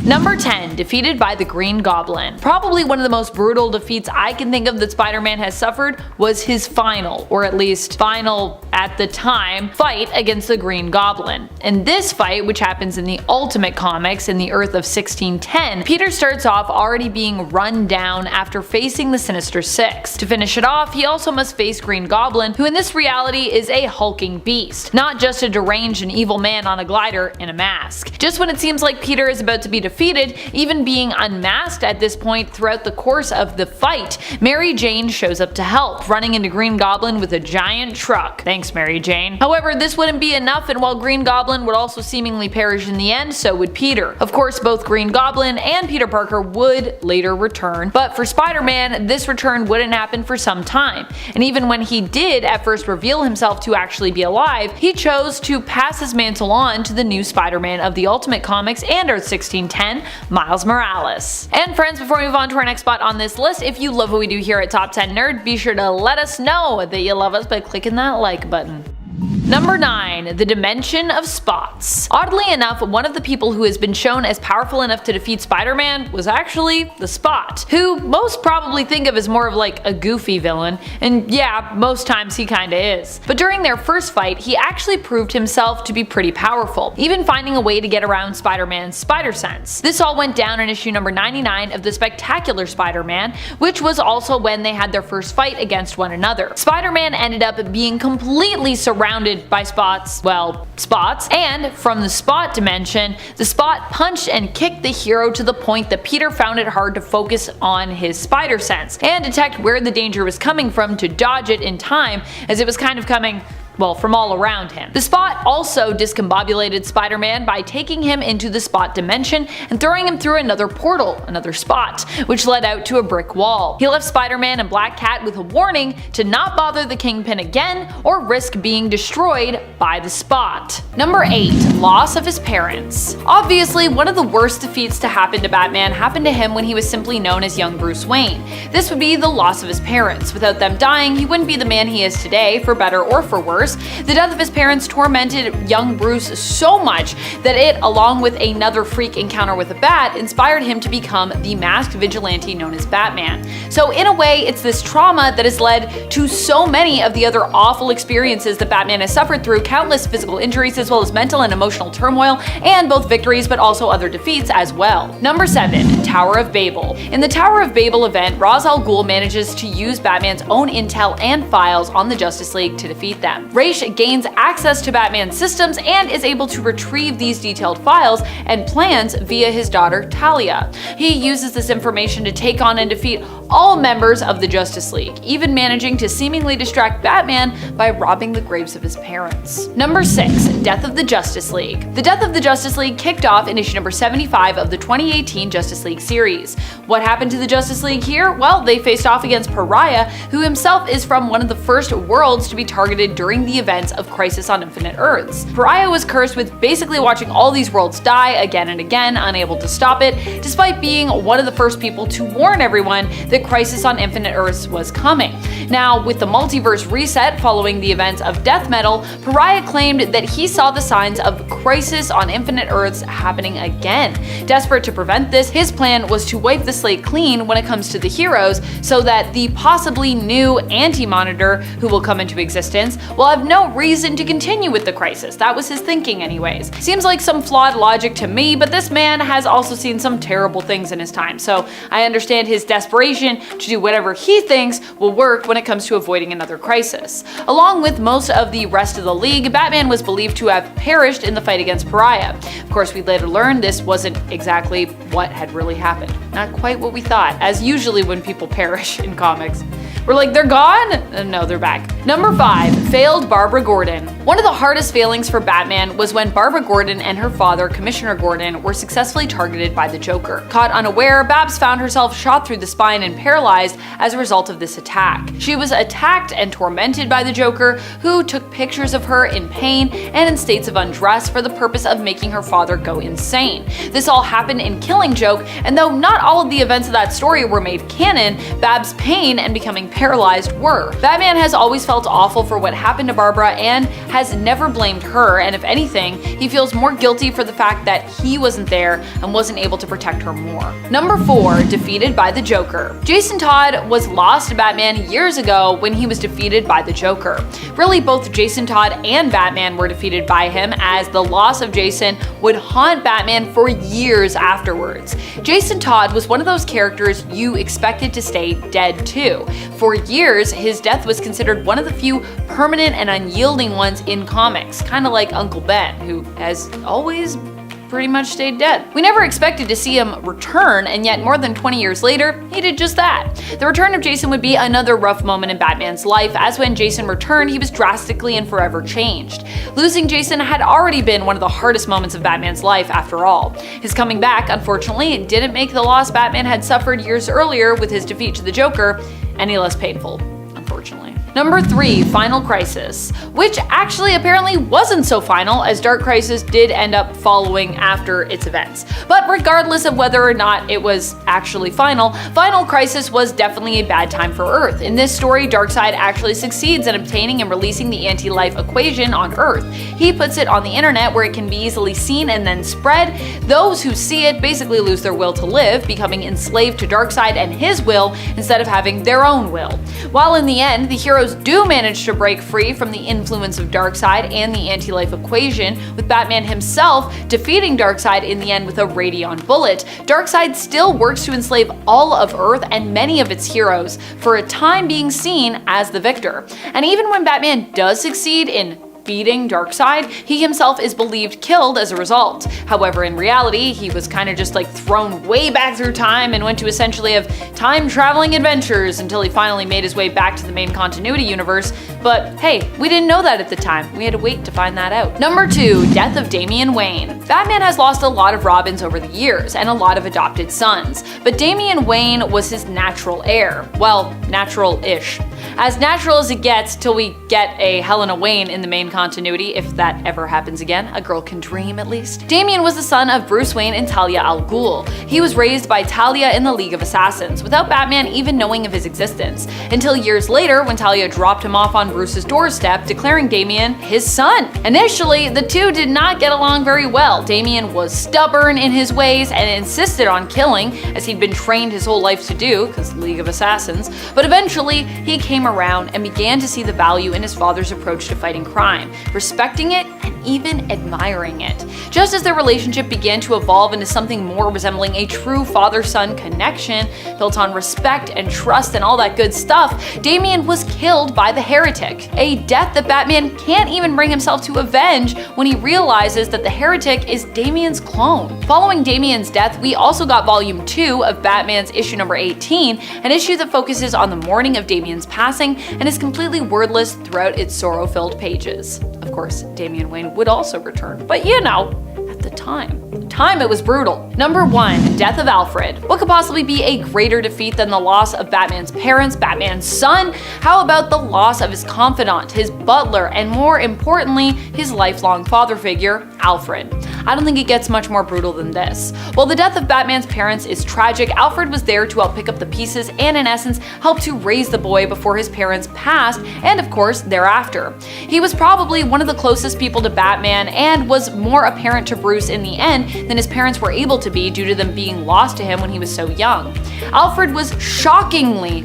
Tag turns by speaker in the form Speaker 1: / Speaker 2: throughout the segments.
Speaker 1: Number 10. Defeated by the Green Goblin. Probably one of the most brutal defeats I can think of that Spider-Man has suffered was his final, or at least final at the time, fight against the Green Goblin. In this fight, which happens in the Ultimate Comics in the Earth of 1610, Peter starts off already being run down after facing the Sinister Six. To finish it off, he also must face Green Goblin, who in this reality is a hulking beast, not just a deranged and evil man on a glider in a mask. Just when it seems like Peter is about to be defeated, even being unmasked at this point throughout the course of the fight, Mary Jane shows up to help, running into Green Goblin with a giant truck. Thanks, Mary Jane. However, this wouldn't be enough, and while Green Goblin would also seemingly perish in the end, so would Peter. Of course, both Green Goblin and Peter Parker would later return, but for Spider-Man, this return wouldn't happen for some time. And even when he did at first reveal himself to actually be alive, he chose to pass his mantle on to the new Spider-Man of the Ultimate Comics and Earth 1610, Miles Morales. And friends, before we move on to our next spot on this list, if you love what we do here at Top 10 Nerd, be sure to let us know that you love us by clicking that like button. Number 9. The Dimension of Spots. Oddly enough, one of the people who has been shown as powerful enough to defeat Spider-Man was actually the Spot, who most probably think of as more of like a goofy villain, and yeah, most times he kinda is. But during their first fight, he actually proved himself to be pretty powerful, even finding a way to get around Spider-Man's spider sense. This all went down in issue number 99 of the Spectacular Spider-Man, which was also when they had their first fight against one another. Spider-Man ended up being completely surrounded by spots, and from the Spot dimension, the Spot punched and kicked the hero to the point that Peter found it hard to focus on his spider sense and detect where the danger was coming from to dodge it in time, as it was kind of coming, well, from all around him. The Spot also discombobulated Spider-Man by taking him into the Spot dimension and throwing him through another portal, another spot, which led out to a brick wall. He left Spider-Man and Black Cat with a warning to not bother the Kingpin again or risk being destroyed by the Spot. Number 8. Loss of his parents. Obviously, one of the worst defeats to happen to Batman happened to him when he was simply known as young Bruce Wayne. This would be the loss of his parents. Without them dying, he wouldn't be the man he is today, for better or for worse. The death of his parents tormented young Bruce so much that it, along with another freak encounter with a bat, inspired him to become the masked vigilante known as Batman. So in a way, it's this trauma that has led to so many of the other awful experiences that Batman has suffered through, countless physical injuries as well as mental and emotional turmoil, and both victories but also other defeats as well. Number 7. Tower of Babel. In the Tower of Babel event, Ra's al Ghul manages to use Batman's own intel and files on the Justice League to defeat them. Ra's gains access to Batman's systems and is able to retrieve these detailed files and plans via his daughter Talia. He uses this information to take on and defeat all members of the Justice League, even managing to seemingly distract Batman by robbing the graves of his parents. Number 6. Death of the Justice League. The Death of the Justice League kicked off in issue number 75 of the 2018 Justice League series. What happened to the Justice League here? Well, they faced off against Pariah, who himself is from one of the first worlds to be targeted during the events of Crisis on Infinite Earths. Pariah was cursed with basically watching all these worlds die again and again, unable to stop it, despite being one of the first people to warn everyone that Crisis on Infinite Earths was coming. Now, with the multiverse reset following the events of Death Metal, Pariah claimed that he saw the signs of Crisis on Infinite Earths happening again. Desperate to prevent this, his plan was to wipe the slate clean when it comes to the heroes, so that the possibly new Anti-Monitor, who will come into existence, will have no reason to continue with the crisis. That was his thinking anyways. Seems like some flawed logic to me, but this man has also seen some terrible things in his time, so I understand his desperation to do whatever he thinks will work when it comes to avoiding another crisis. Along with most of the rest of the League, Batman was believed to have perished in the fight against Pariah. Of course, we later learned this wasn't exactly what had really happened. Not quite what we thought, as usually when people perish in comics. We're like, they're gone? No, they're back. Number 5. Failed Barbara Gordon. One of the hardest failings for Batman was when Barbara Gordon and her father, Commissioner Gordon, were successfully targeted by the Joker. Caught unaware, Babs found herself shot through the spine and paralyzed as a result of this attack. She She was attacked and tormented by the Joker, who took pictures of her in pain and in states of undress for the purpose of making her father go insane. This all happened in Killing Joke, and though not all of the events of that story were made canon, Bab's pain and becoming paralyzed were. Batman has always felt awful for what happened to Barbara and has never blamed her, and if anything, he feels more guilty for the fact that he wasn't there and wasn't able to protect her more. Number 4, defeated by the Joker. Jason Todd was lost to Batman years ago when he was defeated by the Joker. Really, both Jason Todd and Batman were defeated by him, as the loss of Jason would haunt Batman for years afterwards. Jason Todd was one of those characters you expected to stay dead too. For years, his death was considered one of the few permanent and unyielding ones in comics, kind of like Uncle Ben, who has always pretty much stayed dead. We never expected to see him return, and yet more than 20 years later, he did just that. The return of Jason would be another rough moment in Batman's life, as when Jason returned, he was drastically and forever changed. Losing Jason had already been one of the hardest moments of Batman's life after all. His coming back, unfortunately, didn't make the loss Batman had suffered years earlier with his defeat to the Joker any less painful, unfortunately. Number 3, Final Crisis, which actually apparently wasn't so final, as Dark Crisis did end up following after its events. But regardless of whether or not it was actually final, Final Crisis was definitely a bad time for Earth. In this story, Darkseid actually succeeds in obtaining and releasing the anti-life equation on Earth. He puts it on the internet where it can be easily seen and then spread. Those who see it basically lose their will to live, becoming enslaved to Darkseid and his will instead of having their own will. While in the end, the heroes do manage to break free from the influence of Darkseid and the anti-life equation, with Batman himself defeating Darkseid in the end with a Radion bullet, Darkseid still works to enslave all of Earth and many of its heroes, for a time being seen as the victor. And even when Batman does succeed in beating Darkseid, he himself is believed killed as a result. However, in reality, he was kind of just like thrown way back through time and went to essentially have time-traveling adventures until he finally made his way back to the main continuity universe. But hey, we didn't know that at the time. We had to wait to find that out. Number 2, Death of Damian Wayne. Batman has lost a lot of Robins over the years and a lot of adopted sons, but Damian Wayne was his natural heir. Well, natural-ish. As natural as it gets till we get a Helena Wayne in the main continuity, if that ever happens again. A girl can dream, at least. Damian was the son of Bruce Wayne and Talia al Ghul. He was raised by Talia in the League of Assassins, without Batman even knowing of his existence, until years later when Talia dropped him off on Bruce's doorstep, declaring Damian his son. Initially, the two did not get along very well. Damian was stubborn in his ways and insisted on killing, as he'd been trained his whole life to do, because League of Assassins, but eventually he came around and began to see the value in his father's approach to fighting crime, respecting it and even admiring it. Just as their relationship began to evolve into something more resembling a true father-son connection, built on respect and trust and all that good stuff, Damian was killed by the Heretic, a death that Batman can't even bring himself to avenge when he realizes that the Heretic is Damian's clone. Following Damian's death, we also got Volume 2 of Batman's issue number 18, an issue that focuses on the mourning of Damian's passing and is completely wordless throughout its sorrow-filled pages. Of course, Damian Wayne would also return, but you know, at the time it was brutal. Number 1, Death of Alfred. What could possibly be a greater defeat than the loss of Batman's parents, Batman's son? How about the loss of his confidant, his butler, and more importantly, his lifelong father figure, Alfred? I don't think it gets much more brutal than this. While the death of Batman's parents is tragic, Alfred was there to help pick up the pieces and in essence help to raise the boy before his parents passed, and of course thereafter. He was probably one of the closest people to Batman and was more apparent to Bruce in the end than his parents were able to be due to them being lost to him when he was so young. Alfred was shockingly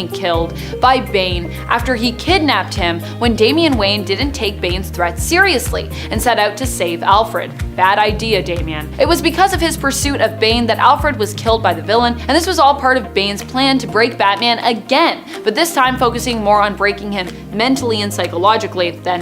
Speaker 1: killed by Bane after he kidnapped him when Damian Wayne didn't take Bane's threat seriously and set out to save Alfred. Bad idea, Damian. It was because of his pursuit of Bane that Alfred was killed by the villain, and this was all part of Bane's plan to break Batman again, but this time focusing more on breaking him mentally and psychologically than,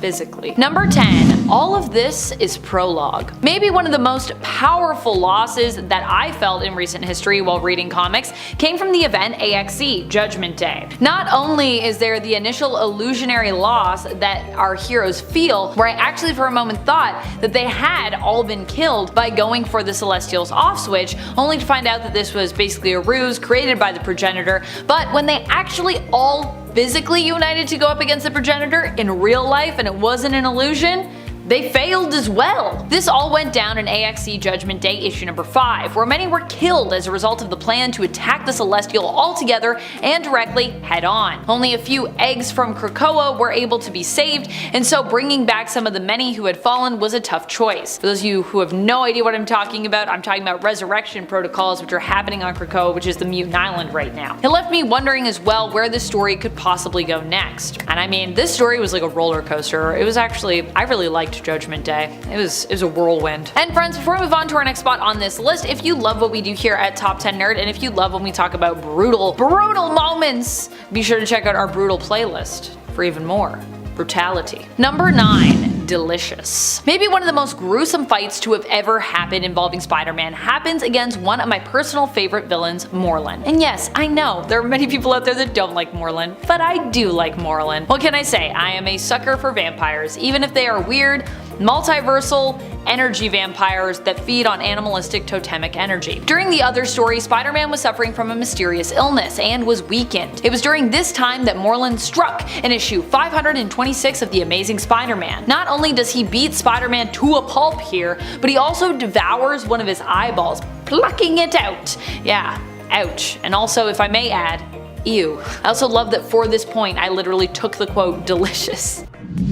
Speaker 1: physically. Number 10. All of this is prologue. Maybe one of the most powerful losses that I felt in recent history while reading comics came from the event AXE, Judgment Day. Not only is there the initial illusionary loss that our heroes feel, where I actually for a moment thought that they had all been killed by going for the Celestials off switch, only to find out that this was basically a ruse created by the progenitor, but when they actually all physically united to go up against the progenitor in real life and it wasn't an illusion, they failed as well. This all went down in AXE Judgment Day issue number 5, where many were killed as a result of the plan to attack the Celestial altogether and directly head on. Only a few eggs from Krakoa were able to be saved, and so bringing back some of the many who had fallen was a tough choice. For those of you who have no idea what I'm talking about resurrection protocols which are happening on Krakoa, which is the mutant island right now. It left me wondering as well where this story could possibly go next. And I mean, this story was like a roller coaster. It was actually, I really liked Judgment Day. It was a whirlwind. And friends, before we move on to our next spot on this list, if you love what we do here at Top 10 Nerd, and if you love when we talk about brutal moments, be sure to check out our brutal playlist for even more brutality. Number 9. Delicious. Maybe one of the most gruesome fights to have ever happened involving Spider-Man happens against one of my personal favorite villains, Morlun. And yes, I know, there are many people out there that don't like Morlun, but I do like Morlun. What can I say? I am a sucker for vampires, even if they are weird, multiversal, energy vampires that feed on animalistic totemic energy. During the other story, Spider-Man was suffering from a mysterious illness and was weakened. It was during this time that Morlun struck in issue 526 of The Amazing Spider-Man. Not only does he beat Spider-Man to a pulp here, but he also devours one of his eyeballs, plucking it out. Yeah, ouch. And also, if I may add, ew. I also love that for this point I literally took the quote delicious.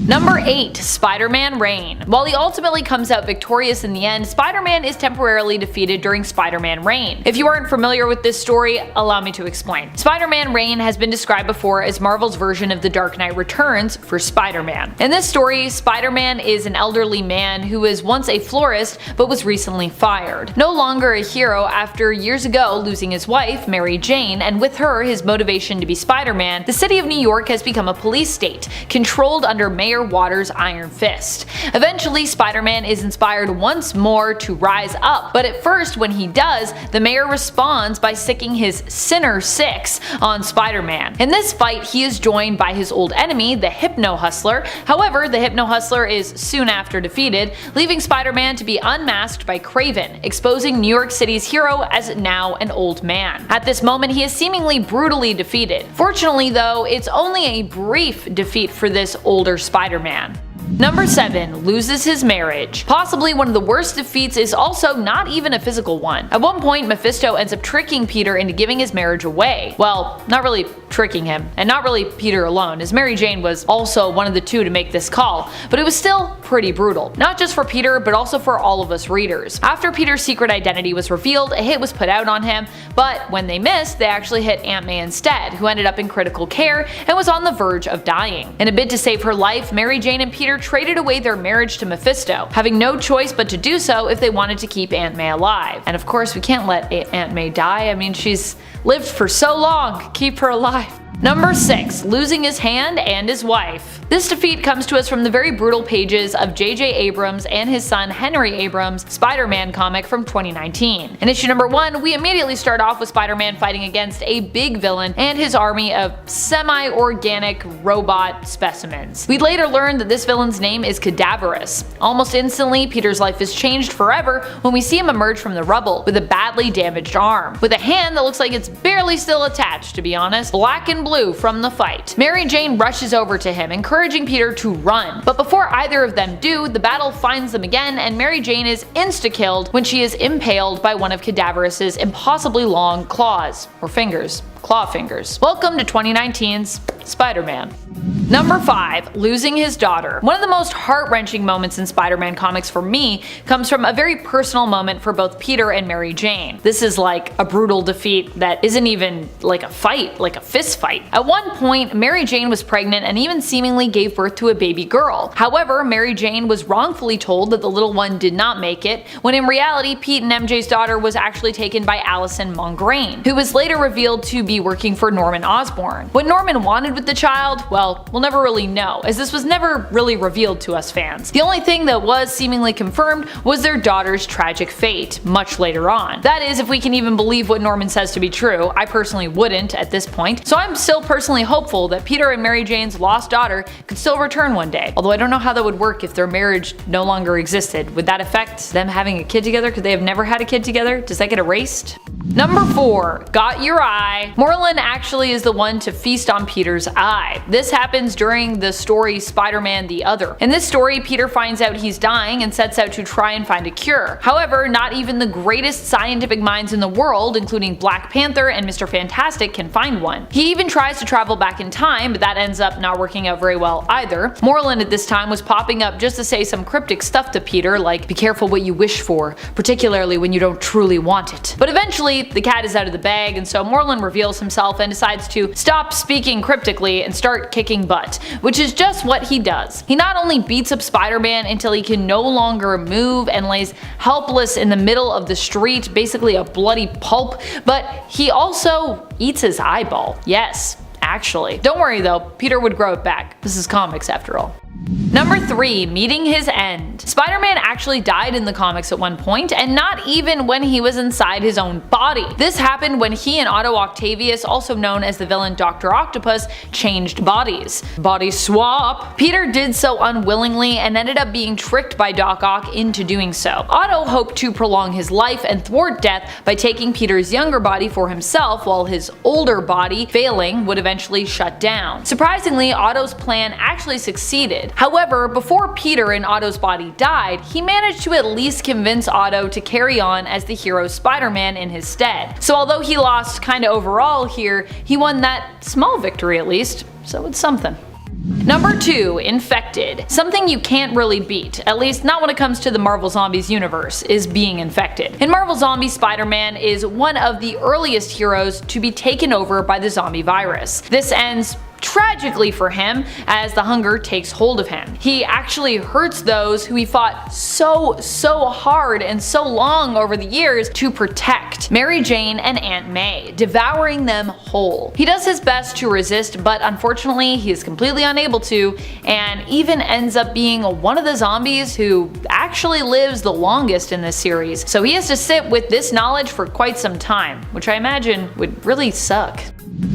Speaker 1: Number 8. Spider-Man Reign. While he ultimately comes out victorious in the end, Spider-Man is temporarily defeated during Spider-Man Reign. If you aren't familiar with this story, allow me to explain. Spider-Man Reign has been described before as Marvel's version of The Dark Knight Returns for Spider-Man. In this story, Spider-Man is an elderly man who was once a florist but was recently fired. No longer a hero after years ago losing his wife, Mary Jane, and with her his motivation to be Spider-Man, the city of New York has become a police state, controlled under Mayor Waters' iron fist. Eventually, Spider-Man is inspired once more to rise up, but at first when he does, the mayor responds by sicking his Sinner 6 on Spider-Man. In this fight, he is joined by his old enemy, the Hypno Hustler. However, the Hypno Hustler is soon after defeated, leaving Spider-Man to be unmasked by Kraven, exposing New York City's hero as now an old man. At this moment, he is seemingly brutally defeated. Fortunately though, it's only a brief defeat for this older Spider-Man. Number 7. Loses his marriage. Possibly one of the worst defeats is also not even a physical one. At one point, Mephisto ends up tricking Peter into giving his marriage away. Well, not really tricking him, and not really Peter alone, as Mary Jane was also one of the two to make this call, but it was still pretty brutal. Not just for Peter, but also for all of us readers. After Peter's secret identity was revealed, a hit was put out on him, but when they missed, they actually hit Aunt May instead, who ended up in critical care and was on the verge of dying. In a bid to save her life, Mary Jane and Peter traded away their marriage to Mephisto, having no choice but to do so if they wanted to keep Aunt May alive. And of course, we can't let Aunt May die. I mean, she's lived for so long. Keep her alive. Number 6. Losing his hand and his wife. This defeat comes to us from the very brutal pages of J.J. Abrams and his son Henry Abrams' Spider-Man comic from 2019. In issue number 1, we immediately start off with Spider-Man fighting against a big villain and his army of semi-organic robot specimens. We later learn that this villain's name is Cadaverous. Almost instantly, Peter's life is changed forever when we see him emerge from the rubble with a badly damaged arm, with a hand that looks like it's barely still attached, to be honest, black and blue from the fight. Mary Jane rushes over to him, encouraging Peter to run. But before either of them do, the battle finds them again, and Mary Jane is insta-killed when she is impaled by one of Cadaverous's impossibly long claws, or fingers. Claw fingers. Welcome to 2019's Spider-Man. Number 5. Losing his daughter. One of the most heart-wrenching moments in Spider-Man comics for me comes from a very personal moment for both Peter and Mary Jane. This is like a brutal defeat that isn't even like a fight, like a fist fight. At one point, Mary Jane was pregnant and even seemingly gave birth to a baby girl. However, Mary Jane was wrongfully told that the little one did not make it, when in reality, Pete and MJ's daughter was actually taken by Allison Mongrain, who was later revealed to be working for Norman Osborn. What Norman wanted with the child, well, we'll we'll never really know, as this was never really revealed to us fans. The only thing that was seemingly confirmed was their daughter's tragic fate, much later on. That is, if we can even believe what Norman says to be true. I personally wouldn't at this point, so I'm still personally hopeful that Peter and Mary Jane's lost daughter could still return one day. Although I don't know how that would work if their marriage no longer existed. Would that affect them having a kid together? Could they have never had a kid together? Does that get erased? Number 4. Got your eye. Moreland actually is the one to feast on Peter's eye. This happens during the story Spider-Man the Other. In this story, Peter finds out he's dying and sets out to try and find a cure. However, not even the greatest scientific minds in the world, including Black Panther and Mr. Fantastic, can find one. He even tries to travel back in time, but that ends up not working out very well either. Moreland at this time was popping up just to say some cryptic stuff to Peter, like, be careful what you wish for, particularly when you don't truly want it. But eventually, the cat is out of the bag, and so Moreland reveals himself and decides to stop speaking cryptically and start kicking butt, which is just what he does. He not only beats up Spider-Man until he can no longer move and lays helpless in the middle of the street, basically a bloody pulp, but he also eats his eyeball. Yes, actually. Don't worry though, Peter would grow it back. This is comics after all. Number 3. Meeting his end. Spider-Man actually died in the comics at one point, and not even when he was inside his own body. This happened when he and Otto Octavius, also known as the villain Dr. Octopus, changed bodies. Body swap! Peter did so unwillingly and ended up being tricked by Doc Ock into doing so. Otto hoped to prolong his life and thwart death by taking Peter's younger body for himself, while his older body, failing, would eventually shut down. Surprisingly, Otto's plan actually succeeded. However, before Peter and Otto's body died, he managed to at least convince Otto to carry on as the hero Spider-Man in his stead. So although he lost kinda overall here, he won that small victory at least, so it's something. Number 2. Infected. Something you can't really beat, at least not when it comes to the Marvel Zombies universe, is being infected. In Marvel Zombies, Spider-Man is one of the earliest heroes to be taken over by the zombie virus. This ends tragically for him as the hunger takes hold of him. He actually hurts those who he fought so hard and so long over the years to protect, Mary Jane and Aunt May, devouring them whole. He does his best to resist, but unfortunately he is completely unable to, and even ends up being one of the zombies who actually lives the longest in this series. So he has to sit with this knowledge for quite some time, which I imagine would really suck.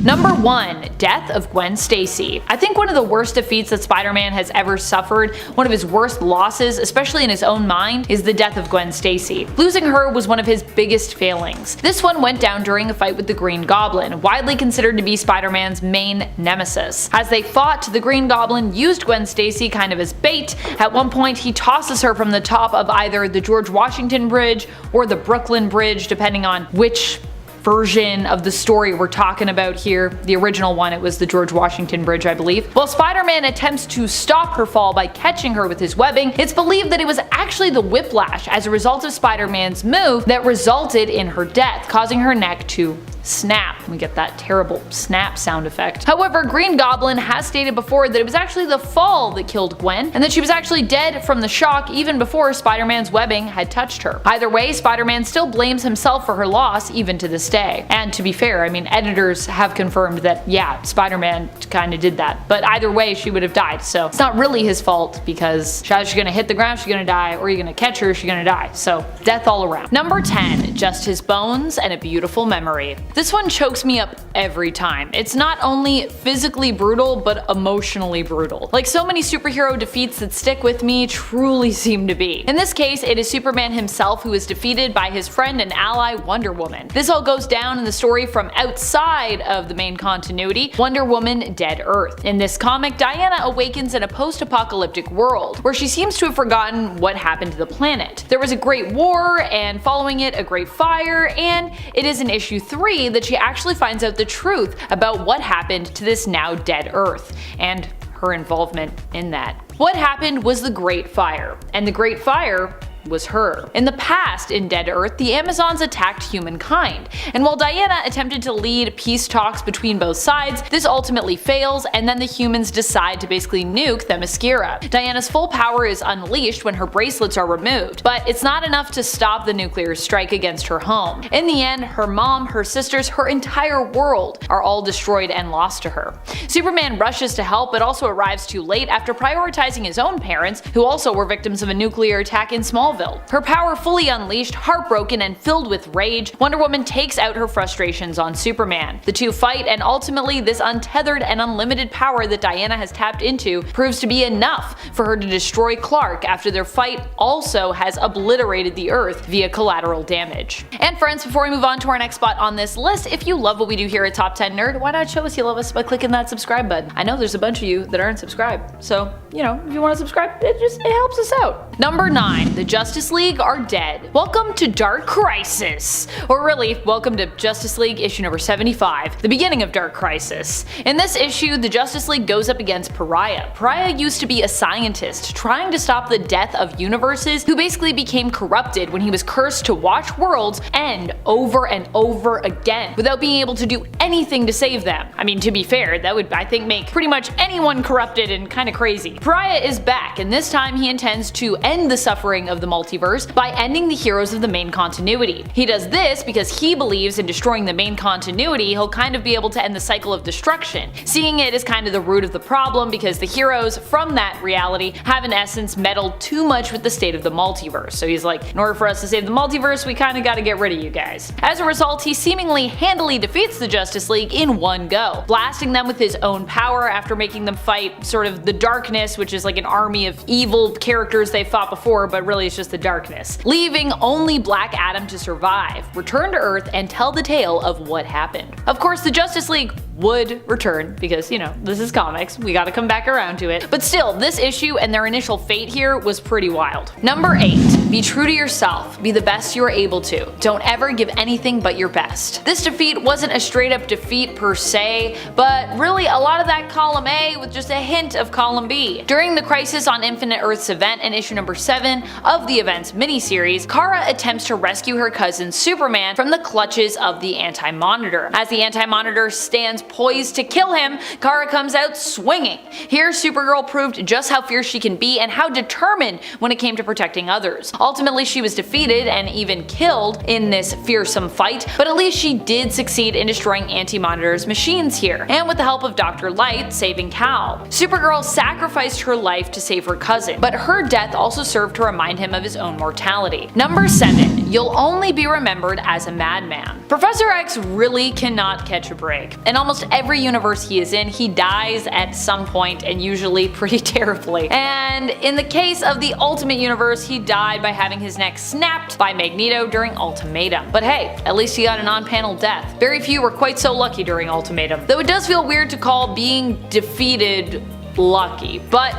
Speaker 1: Number 1. Death of Gwen Stacy. I think one of the worst defeats that Spider-Man has ever suffered, one of his worst losses, especially in his own mind, is the death of Gwen Stacy. Losing her was one of his biggest failings. This one went down during a fight with the Green Goblin, widely considered to be Spider-Man's main nemesis. As they fought, the Green Goblin used Gwen Stacy kind of as bait. At one point, he tosses her from the top of either the George Washington Bridge or the Brooklyn Bridge, depending on which version of the story we're talking about here. The original one, it was the George Washington Bridge, I believe. While Spider-Man attempts to stop her fall by catching her with his webbing, it's believed that it was actually the whiplash as a result of Spider-Man's move that resulted in her death, causing her neck to snap. We get that terrible snap sound effect. However, Green Goblin has stated before that it was actually the fall that killed Gwen, and that she was actually dead from the shock even before Spider-Man's webbing had touched her. Either way, Spider-Man still blames himself for her loss even to this day. And to be fair, I mean, editors have confirmed that, yeah, Spider-Man kinda did that. But either way, she would have died, so it's not really his fault, because she's gonna hit the ground, she's gonna die, or you're gonna catch her, she's gonna die. So, death all around. Number 10. Just his bones and a beautiful memory. This one chokes me up every time. It's not only physically brutal, but emotionally brutal. Like so many superhero defeats that stick with me truly seem to be. In this case, it is Superman himself who is defeated by his friend and ally Wonder Woman. This all goes down in the story from outside of the main continuity, Wonder Woman Dead Earth. In this comic, Diana awakens in a post-apocalyptic world, where she seems to have forgotten what happened to the planet. There was a great war, and following it, a great fire, and it is in issue 3 that she actually finds out the truth about what happened to this now dead Earth, and her involvement in that. What happened was the Great Fire, and the Great Fire was her. In the past, in Dead Earth, the Amazons attacked humankind, and while Diana attempted to lead peace talks between both sides, this ultimately fails, and then the humans decide to basically nuke Themyscira. Diana's full power is unleashed when her bracelets are removed, but it's not enough to stop the nuclear strike against her home. In the end, her mom, her sisters, her entire world are all destroyed and lost to her. Superman rushes to help, but also arrives too late after prioritizing his own parents, who also were victims of a nuclear attack in Smallville. Her power fully unleashed, heartbroken and filled with rage, Wonder Woman takes out her frustrations on Superman. The two fight, and ultimately this untethered and unlimited power that Diana has tapped into proves to be enough for her to destroy Clark after their fight also has obliterated the Earth via collateral damage. And friends, before we move on to our next spot on this list, if you love what we do here at Top 10 Nerd, why not show us you love us by clicking that subscribe button? I know there's a bunch of you that aren't subscribed, so if you want to subscribe, it helps us out. Number 9. The Justice League are dead. Welcome to Dark Crisis. Or really, welcome to Justice League issue number 75, the beginning of Dark Crisis. In this issue, the Justice League goes up against Pariah. Pariah used to be a scientist trying to stop the death of universes, who basically became corrupted when he was cursed to watch worlds end over and over again without being able to do anything to save them. I mean, to be fair, that would, I think, make pretty much anyone corrupted and kinda crazy. Pariah is back, and this time he intends to end the suffering of the multiverse by ending the heroes of the main continuity. He does this because he believes in destroying the main continuity he'll kind of be able to end the cycle of destruction, seeing it as kind of the root of the problem because the heroes from that reality have in essence meddled too much with the state of the multiverse. So he's like, in order for us to save the multiverse, we kinda gotta get rid of you guys. As a result, he seemingly handily defeats the Justice League in one go, blasting them with his own power after making them fight sort of the darkness, which is like an army of evil characters they've fought before, but really it's just the darkness, leaving only Black Adam to survive, return to Earth, and tell the tale of what happened. Of course, the Justice League would return because, this is comics, we gotta come back around to it. But still, this issue and their initial fate here was pretty wild. Number 8. Be true to yourself. Be the best you are able to. Don't ever give anything but your best. This defeat wasn't a straight up defeat per se, but really a lot of that column A with just a hint of column B. During the Crisis on Infinite Earths event in issue number 7 of the event's miniseries, Kara attempts to rescue her cousin Superman from the clutches of the Anti-Monitor. As the Anti-Monitor stands poised to kill him, Kara comes out swinging. Here, Supergirl proved just how fierce she can be and how determined when it came to protecting others. Ultimately, she was defeated and even killed in this fearsome fight, but at least she did succeed in destroying Anti-Monitor's machines here, and with the help of Dr. Light, saving Cal. Supergirl sacrificed her life to save her cousin, but her death also served to remind him of his own mortality. Number 7. You'll only be remembered as a madman. Professor X really cannot catch a break. In almost every universe he is in, he dies at some point, and usually pretty terribly. And in the case of the Ultimate Universe, he died by having his neck snapped by Magneto during Ultimatum. But hey, at least he got an on-panel death. Very few were quite so lucky during Ultimatum, though it does feel weird to call being defeated lucky, but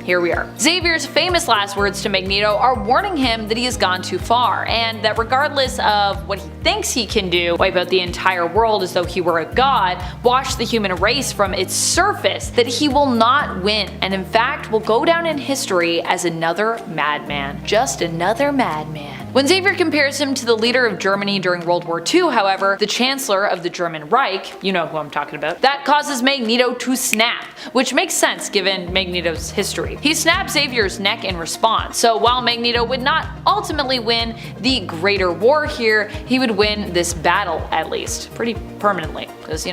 Speaker 1: here we are. Xavier's famous last words to Magneto are warning him that he has gone too far, and that regardless of what he thinks he can do, wipe out the entire world as though he were a god, wash the human race from its surface, that he will not win, and in fact will go down in history as another madman. Just another madman. When Xavier compares him to the leader of Germany during World War II, however, the Chancellor of the German Reich, you know who I'm talking about, that causes Magneto to snap, which makes sense given Magneto's history. He snapped Xavier's neck in response, so while Magneto would not ultimately win the greater war here, he would win this battle at least, pretty permanently, because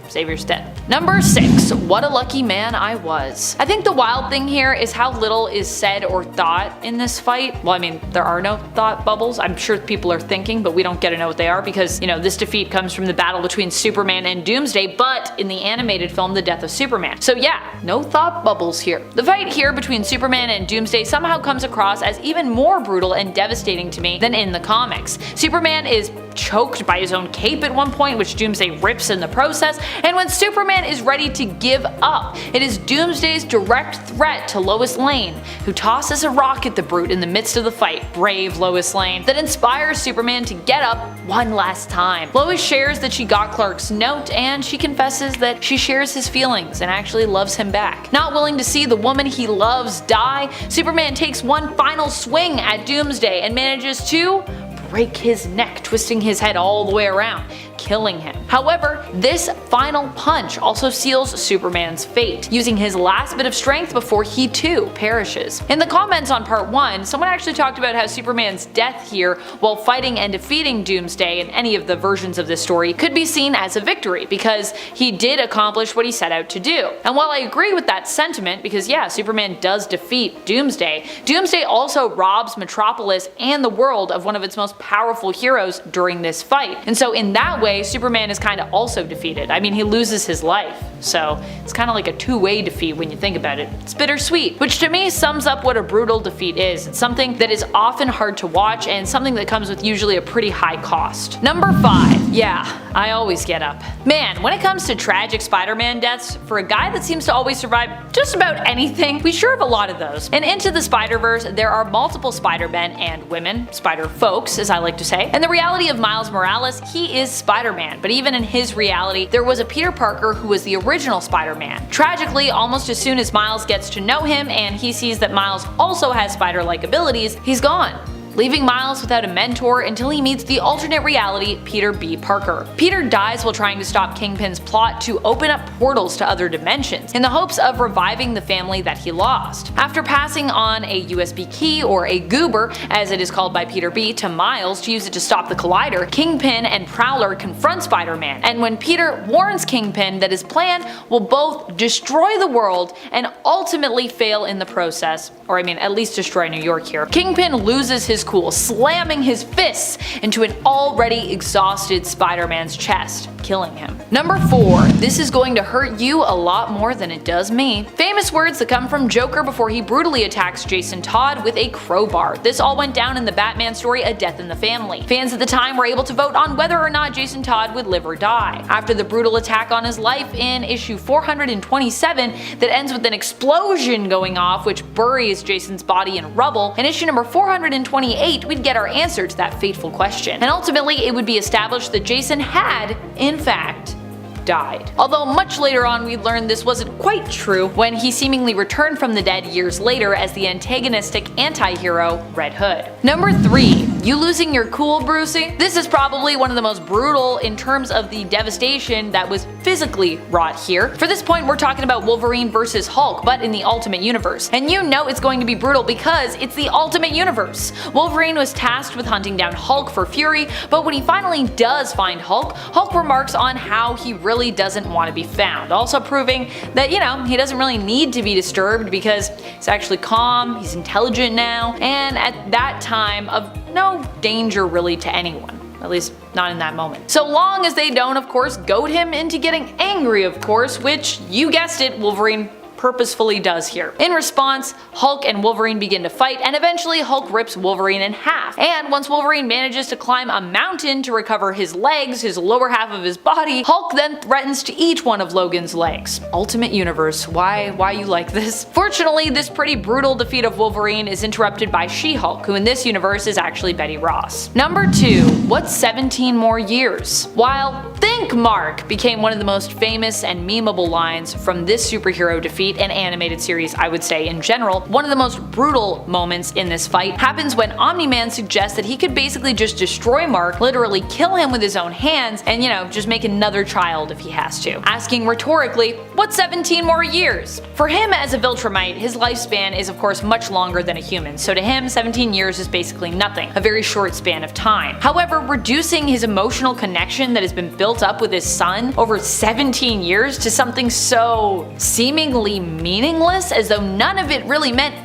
Speaker 1: Xavier's dead. Number 6. What a lucky man I was. I think the wild thing here is how little is said or thought in this fight. Well, I mean, there are no thought bubbles. I'm sure people are thinking, but we don't get to know what they are because, this defeat comes from the battle between Superman and Doomsday, but in the animated film, the death of Superman. So yeah, no thought bubbles here. The fight here between Superman and Doomsday somehow comes across as even more brutal and devastating to me than in the comics. Superman is choked by his own cape at one point, which Doomsday rips in the process, and when Superman is ready to give up, it is Doomsday's direct threat to Lois Lane, who tosses a rock at the Brute in the midst of the fight, brave Lois Lane, that inspires Superman to get up one last time. Lois shares that she got Clark's note, and she confesses that she shares his feelings and actually loves him back. Not willing to see the woman he loves die, Superman takes one final swing at Doomsday and manages to break his neck, twisting his head all the way around, killing him. However, this final punch also seals Superman's fate, using his last bit of strength before he too perishes. In the comments on part 1, someone actually talked about how Superman's death here while fighting and defeating Doomsday in any of the versions of this story could be seen as a victory, because he did accomplish what he set out to do. And while I agree with that sentiment, because yeah, Superman does defeat Doomsday, Doomsday also robs Metropolis and the world of one of its most powerful heroes during this fight. And so in that way, Superman is kind of also defeated. I mean, he loses his life, so it's kind of like a two-way defeat when you think about it. It's bittersweet, which to me sums up what a brutal defeat is. It's something that is often hard to watch and something that comes with usually a pretty high cost. Number 5. Yeah, I always get up. Man, when it comes to tragic Spider-Man deaths, for a guy that seems to always survive just about anything, we sure have a lot of those. And Into the Spider-Verse, there are multiple Spider-Men and women, Spider-Folks as I like to say, and the reality of Miles Morales, he is Spider-Man, but even in his reality, there was a Peter Parker who was the original Spider-Man. Tragically, almost as soon as Miles gets to know him and he sees that Miles also has spider-like abilities, he's gone, leaving Miles without a mentor until he meets the alternate reality Peter B. Parker. Peter dies while trying to stop Kingpin's plot to open up portals to other dimensions, in the hopes of reviving the family that he lost. After passing on a USB key, or a goober, as it is called by Peter B, to Miles to use it to stop the collider, Kingpin and Prowler confront Spider-Man, and when Peter warns Kingpin that his plan will both destroy the world and ultimately fail in the process, or I mean at least destroy New York here, Kingpin loses his cool, slamming his fists into an already exhausted Spider-Man's chest, killing him. Number 4. This is going to hurt you a lot more than it does me. Famous words that come from Joker before he brutally attacks Jason Todd with a crowbar. This all went down in the Batman story A Death in the Family. Fans at the time were able to vote on whether or not Jason Todd would live or die. After the brutal attack on his life in issue 427 that ends with an explosion going off which buries Jason's body in rubble, in issue number 428 we'd get our answer to that fateful question. And ultimately it would be established that Jason had, in fact, died. Although much later on we learned this wasn't quite true when he seemingly returned from the dead years later as the antagonistic anti-hero Red Hood. Number 3. You losing your cool, Brucey? This is probably one of the most brutal in terms of the devastation that was physically wrought here. For this point we're talking about Wolverine versus Hulk, but in the Ultimate Universe. And you know it's going to be brutal because it's the Ultimate Universe. Wolverine was tasked with hunting down Hulk for Fury, but when he finally does find Hulk, Hulk remarks on how he really doesn't want to be found, also proving that, you know, he doesn't really need to be disturbed because he's actually calm, he's intelligent now, and at that time of no danger really to anyone. At least not in that moment. So long as they don't, of course, goad him into getting angry, of course, which, you guessed it, Wolverine purposefully does here. In response, Hulk and Wolverine begin to fight, and eventually Hulk rips Wolverine in half. And once Wolverine manages to climb a mountain to recover his legs, his lower half of his body, Hulk then threatens to eat one of Logan's legs. Ultimate Universe, why you like this? Fortunately, this pretty brutal defeat of Wolverine is interrupted by She-Hulk, who in this universe is actually Betty Ross. Number 2. What's 17 more years? While "Think, Mark" became one of the most famous and memeable lines from this superhero defeat and animated series, I would say in general, one of the most brutal moments in this fight happens when Omni-Man suggests that he could basically just destroy Mark, literally kill him with his own hands, and you know, just make another child if he has to. Asking rhetorically, what's 17 more years? For him as a Viltrumite, his lifespan is of course much longer than a human, so to him 17 years is basically nothing, a very short span of time. However, reducing his emotional connection that has been built up with his son over 17 years to something so seemingly meaningless, as though none of it really meant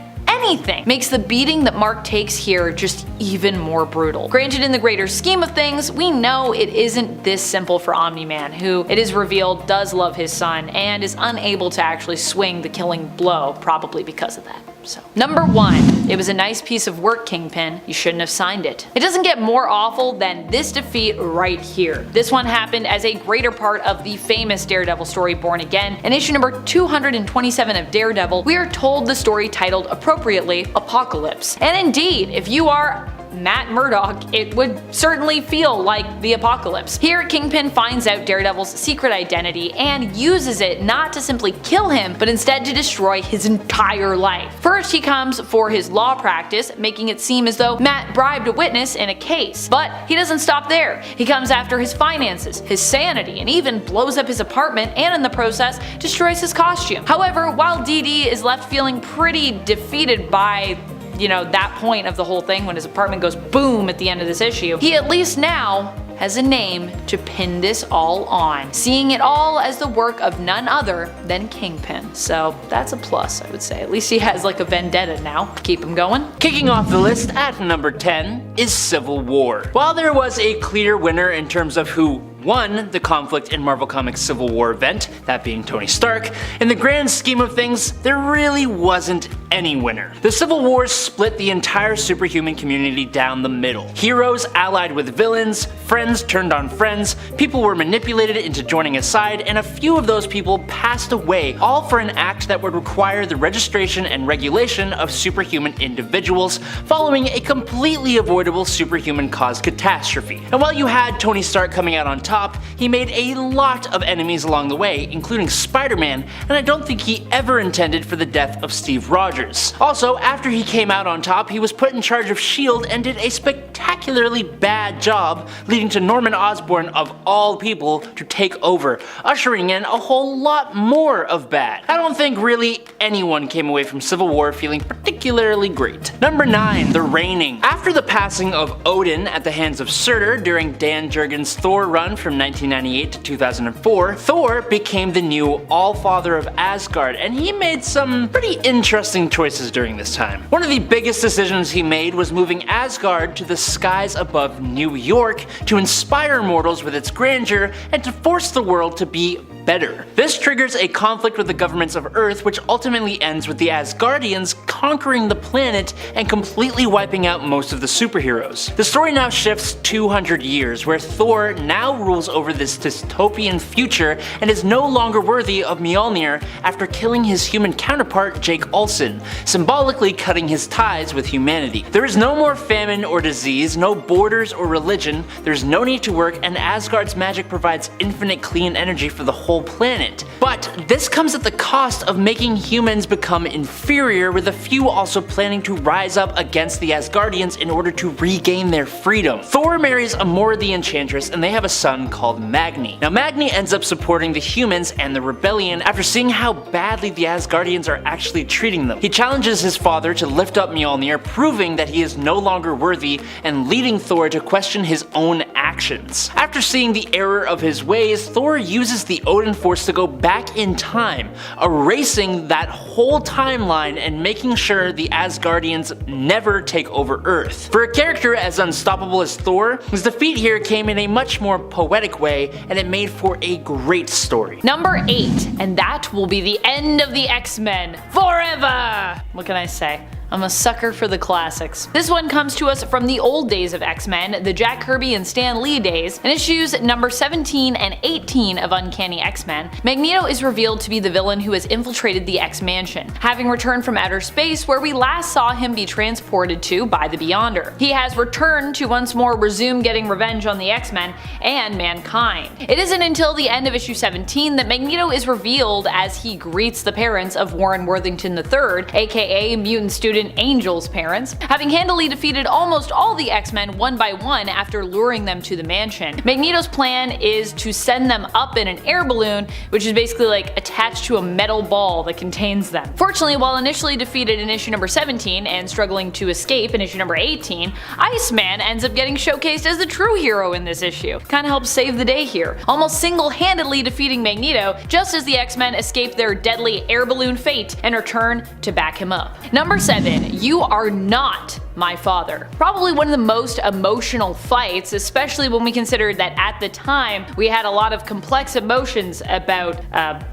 Speaker 1: anything makes the beating that Mark takes here just even more brutal. Granted, in the greater scheme of things, we know it isn't this simple for Omni-Man, who, it is revealed, does love his son and is unable to actually swing the killing blow, probably because of that. So, number 1. It was a nice piece of work, Kingpin. You shouldn't have signed it. It doesn't get more awful than this defeat right here. This one happened as a greater part of the famous Daredevil story Born Again. In issue number 227 of Daredevil, we are told the story titled appropriately Apocalypse. And indeed, if you are Matt Murdock, it would certainly feel like the apocalypse. Here, Kingpin finds out Daredevil's secret identity and uses it not to simply kill him, but instead to destroy his entire life. First, he comes for his law practice, making it seem as though Matt bribed a witness in a case. But he doesn't stop there. He comes after his finances, his sanity, and even blows up his apartment, and in the process, destroys his costume. However, while DD is left feeling pretty defeated by that point of the whole thing when his apartment goes boom at the end of this issue, he at least now has a name to pin this all on, seeing it all as the work of none other than Kingpin. So that's a plus, I would say. At least he has like a vendetta now. Keep him going.
Speaker 2: Kicking off the list at number 10 is Civil War. While there was a clear winner in terms of who won the conflict in Marvel Comics Civil War event, that being Tony Stark, in the grand scheme of things, there really wasn't any winner. The Civil War split the entire superhuman community down the middle. Heroes allied with villains, friends turned on friends, people were manipulated into joining a side, and a few of those people passed away, all for an act that would require the registration and regulation of superhuman individuals, following a completely avoidable superhuman caused catastrophe. And while you had Tony Stark coming out on top, he made a lot of enemies along the way, including Spider-Man, and I don't think he ever intended for the death of Steve Rogers. Also, after he came out on top, he was put in charge of S.H.I.E.L.D. and did a spectacularly bad job, leading to Norman Osborn, of all people, to take over, ushering in a whole lot more of bad. I don't think really anyone came away from Civil War feeling particularly great. Number 9. The Reigning. After the passing of Odin at the hands of Surtur during Dan Jurgens' Thor run from 1998 to 2004, Thor became the new All-Father of Asgard, and he made some pretty interesting choices during this time. One of the biggest decisions he made was moving Asgard to the skies above New York to inspire mortals with its grandeur and to force the world to be better. This triggers a conflict with the governments of Earth, which ultimately ends with the Asgardians conquering the planet and completely wiping out most of the superheroes. The story now shifts 200 years, where Thor now rules over this dystopian future and is no longer worthy of Mjolnir after killing his human counterpart Jake Olsen, symbolically cutting his ties with humanity. There is no more famine or disease, no borders or religion, there's no need to work, and Asgard's magic provides infinite clean energy for the whole planet. But this comes at the cost of making humans become inferior, with a few also planning to rise up against the Asgardians in order to regain their freedom. Thor marries Amora the Enchantress and they have a son called Magni. Now Magni ends up supporting the humans and the rebellion after seeing how badly the Asgardians are actually treating them. He challenges his father to lift up Mjolnir, proving that he is no longer worthy and leading Thor to question his own actions. After seeing the error of his ways, Thor uses the Odin Force to go back in time, erasing that whole timeline and making sure the Asgardians never take over Earth. For a character as unstoppable as Thor, his defeat here came in a much more poetic way, and it made for a great story.
Speaker 1: Number 8, and that will be the end of the X-Men forever! What can I say? I'm a sucker for the classics. This one comes to us from the old days of X-Men, the Jack Kirby and Stan Lee days. In issues number 17 and 18 of Uncanny X-Men, Magneto is revealed to be the villain who has infiltrated the X-Mansion, having returned from outer space where we last saw him be transported to by the Beyonder. He has returned to once more resume getting revenge on the X-Men and mankind. It isn't until the end of issue 17 that Magneto is revealed as he greets the parents of Warren Worthington III, aka mutant student Angel's parents, having handily defeated almost all the X-Men one by one after luring them to the mansion. Magneto's plan is to send them up in an air balloon, which is basically like attached to a metal ball that contains them. Fortunately, while initially defeated in issue number 17 and struggling to escape in issue number 18, Iceman ends up getting showcased as the true hero in this issue. Kinda helps save the day here, almost single-handedly defeating Magneto just as the X-Men escape their deadly air balloon fate and return to back him up. Number 7. Listen, you are not my father. Probably one of the most emotional fights, especially when we consider that at the time we had a lot of complex emotions about,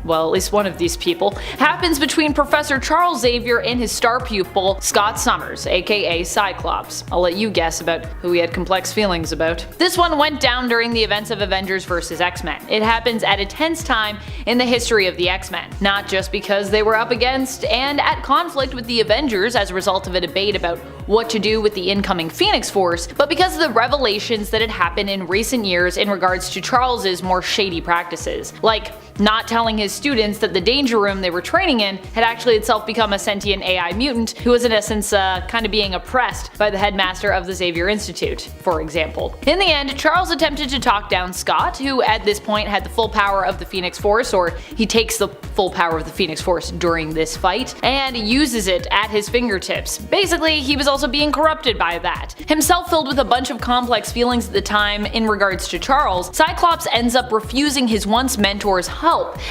Speaker 1: well, at least one of these people, happens between Professor Charles Xavier and his star pupil, Scott Summers, aka Cyclops. I'll let you guess about who he had complex feelings about. This one went down during the events of Avengers vs. X-Men. It happens at a tense time in the history of the X-Men, not just because they were up against and at conflict with the Avengers as a result of a debate about what to do with the incoming Phoenix Force, but because of the revelations that had happened in recent years in regards to Charles's more shady practices, like not telling his students that the danger room they were training in had actually itself become a sentient AI mutant who was in essence kind of being oppressed by the headmaster of the Xavier Institute, for example. In the end, Charles attempted to talk down Scott, who at this point had the full power of the Phoenix Force, or he takes the full power of the Phoenix Force during this fight, and uses it at his fingertips. Basically, he was also being corrupted by that. Himself filled with a bunch of complex feelings at the time in regards to Charles, Cyclops ends up refusing his once mentor's help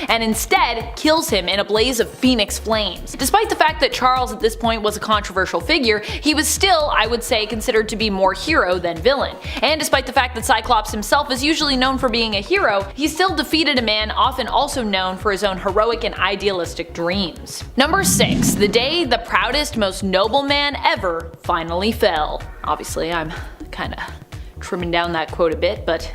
Speaker 1: and instead kills him in a blaze of phoenix flames. Despite the fact that Charles at this point was a controversial figure, he was still, I would say, considered to be more hero than villain. And despite the fact that Cyclops himself is usually known for being a hero, he still defeated a man often also known for his own heroic and idealistic dreams. Number 6. The day the proudest, most noble man ever finally fell. Obviously, I'm kinda trimming down that quote a bit, but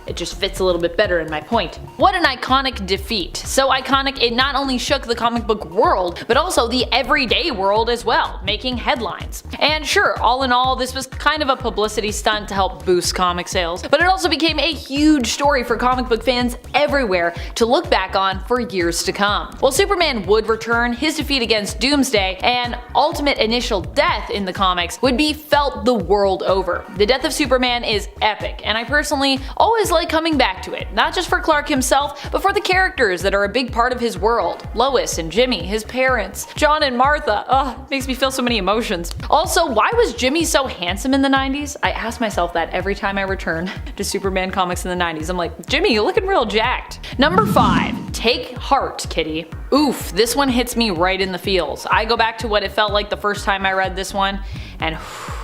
Speaker 1: it just fits a little bit better in my point. What an iconic defeat. So iconic it not only shook the comic book world, but also the everyday world as well, making headlines. And sure, all in all, this was kind of a publicity stunt to help boost comic sales, but it also became a huge story for comic book fans everywhere to look back on for years to come. While Superman would return, his defeat against Doomsday and ultimate initial death in the comics would be felt the world over. The death of Superman is epic, and I personally always like coming back to it, not just for Clark himself, but for the characters that are a big part of his world. Lois and Jimmy, his parents, John and Martha. Ugh, makes me feel so many emotions. Also, why was Jimmy so handsome in the 90s? I ask myself that every time I return to Superman comics in the 90s. I'm like, Jimmy, you're looking real jacked. Number 5. Take heart, Kitty. Oof, this one hits me right in the feels. I go back to what it felt like the first time I read this one, and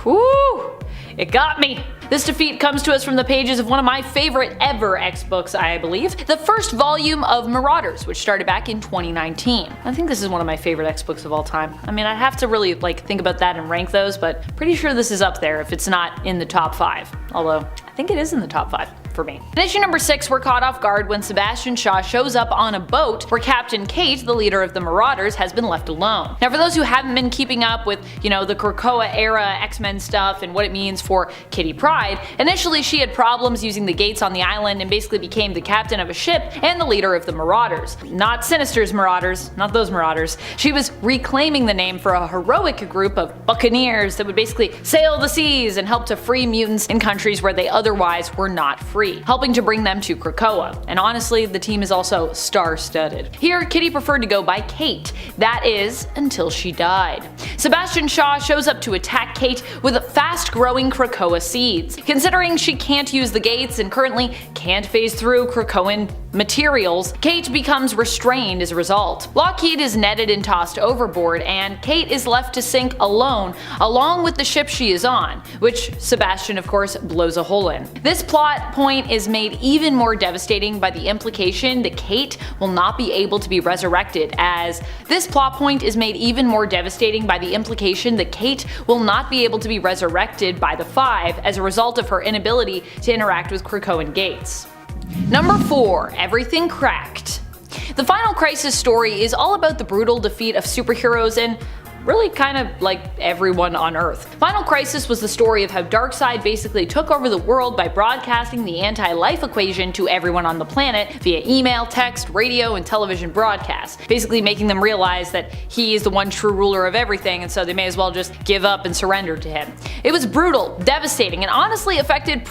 Speaker 1: whoo, it got me. This defeat comes to us from the pages of one of my favorite ever X books, I believe, the first volume of Marauders, which started back in 2019. I think this is one of my favorite X books of all time. I mean, I'd have to really think about that and rank those, but pretty sure this is up there if it's not in the top 5. Although, I think it is in the top 5 for me. In issue number 6, we're caught off guard when Sebastian Shaw shows up on a boat where Captain Kate, the leader of the Marauders, has been left alone. Now, for those who haven't been keeping up with, the Krakoa era X-Men stuff and what it means for Kitty Pryde, initially she had problems using the gates on the island and basically became the captain of a ship and the leader of the Marauders. Not Sinister's Marauders, not those Marauders. She was reclaiming the name for a heroic group of buccaneers that would basically sail the seas and help to free mutants in countries where they otherwise were not free, helping to bring them to Krakoa. And honestly, the team is also star-studded. Here, Kitty preferred to go by Kate. That is, until she died. Sebastian Shaw shows up to attack Kate with fast-growing Krakoa seeds. Considering she can't use the gates and currently can't phase through Krakoan materials, Kate becomes restrained as a result. Lockheed is netted and tossed overboard, and Kate is left to sink alone, along with the ship she is on, which Sebastian of course blows a hole in. This plot point is made even more devastating by the implication that Kate will not be able to be resurrected, as this plot point is made even more devastating by the implication that Kate will not be able to be resurrected by the Five as a result of her inability to interact with Krakoan gates. Number 4. Everything Cracked. The Final Crisis story is all about the brutal defeat of superheroes and really kind of like everyone on Earth. Final Crisis was the story of how Darkseid basically took over the world by broadcasting the anti-life equation to everyone on the planet via email, text, radio, and television broadcasts, basically making them realize that he is the one true ruler of everything, and so they may as well just give up and surrender to him. It was brutal, devastating, and honestly affected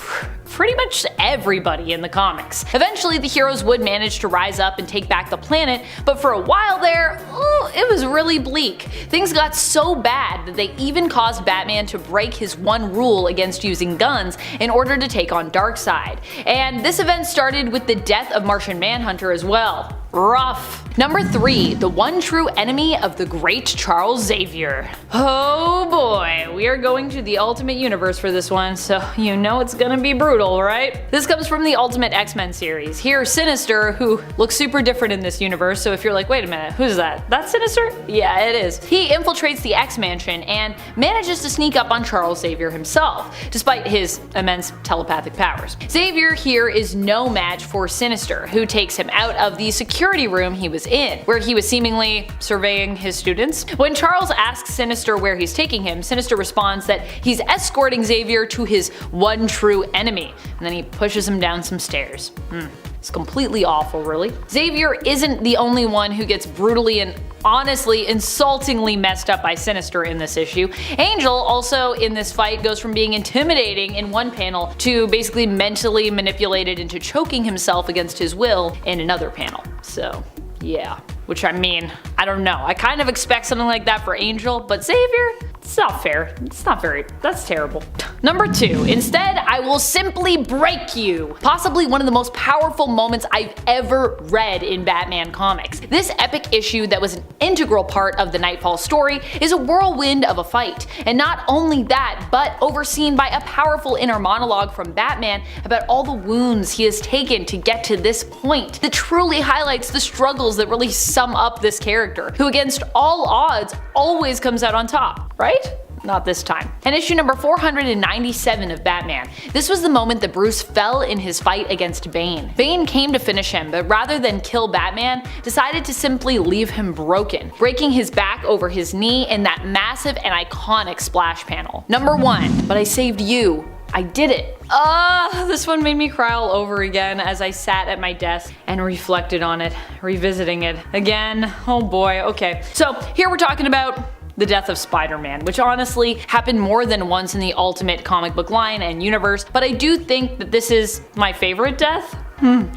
Speaker 1: pretty much everybody in the comics. Eventually, the heroes would manage to rise up and take back the planet, but for a while there, it was really bleak. Things got so bad that they even caused Batman to break his one rule against using guns in order to take on Darkseid. And this event started with the death of Martian Manhunter as well. Rough. Number 3, the one true enemy of the great Charles Xavier. Oh boy, we are going to the Ultimate Universe for this one, so you know it's gonna be brutal, right? This comes from the Ultimate X-Men series. Here, Sinister, who looks super different in this universe, so if you're like, wait a minute, who's that? That's Sinister? Yeah, it is. He infiltrates the X-Mansion and manages to sneak up on Charles Xavier himself, despite his immense telepathic powers. Xavier here is no match for Sinister, who takes him out of the security room he was in, where he was seemingly surveying his students. When Charles asks Sinister where he's taking him, Sinister responds that he's escorting Xavier to his one true enemy, and then he pushes him down some stairs. It's completely awful, really. Xavier isn't the only one who gets brutally and honestly insultingly messed up by Sinister in this issue. Angel also in this fight goes from being intimidating in one panel to basically mentally manipulated into choking himself against his will in another panel. So yeah, which I mean, I don't know. I kind of expect something like that for Angel, but Xavier? It's not fair. It's not very, that's terrible. Number 2, instead I will simply break you. Possibly one of the most powerful moments I've ever read in Batman comics. This epic issue that was an integral part of the Nightfall story is a whirlwind of a fight. And not only that, but overseen by a powerful inner monologue from Batman about all the wounds he has taken to get to this point, that truly highlights the struggles that really sum up this character, who against all odds always comes out on top, right? Not this time. In issue number 497 of Batman, this was the moment that Bruce fell in his fight against Bane. Bane came to finish him, but rather than kill Batman, decided to simply leave him broken, breaking his back over his knee in that massive and iconic splash panel. Number 1, but I saved you. I did it. This one made me cry all over again as I sat at my desk and reflected on it, revisiting it again. Oh boy, okay. So here we're talking about the death of Spider-Man, which honestly happened more than once in the Ultimate comic book line and universe, but I do think that this is my favorite death.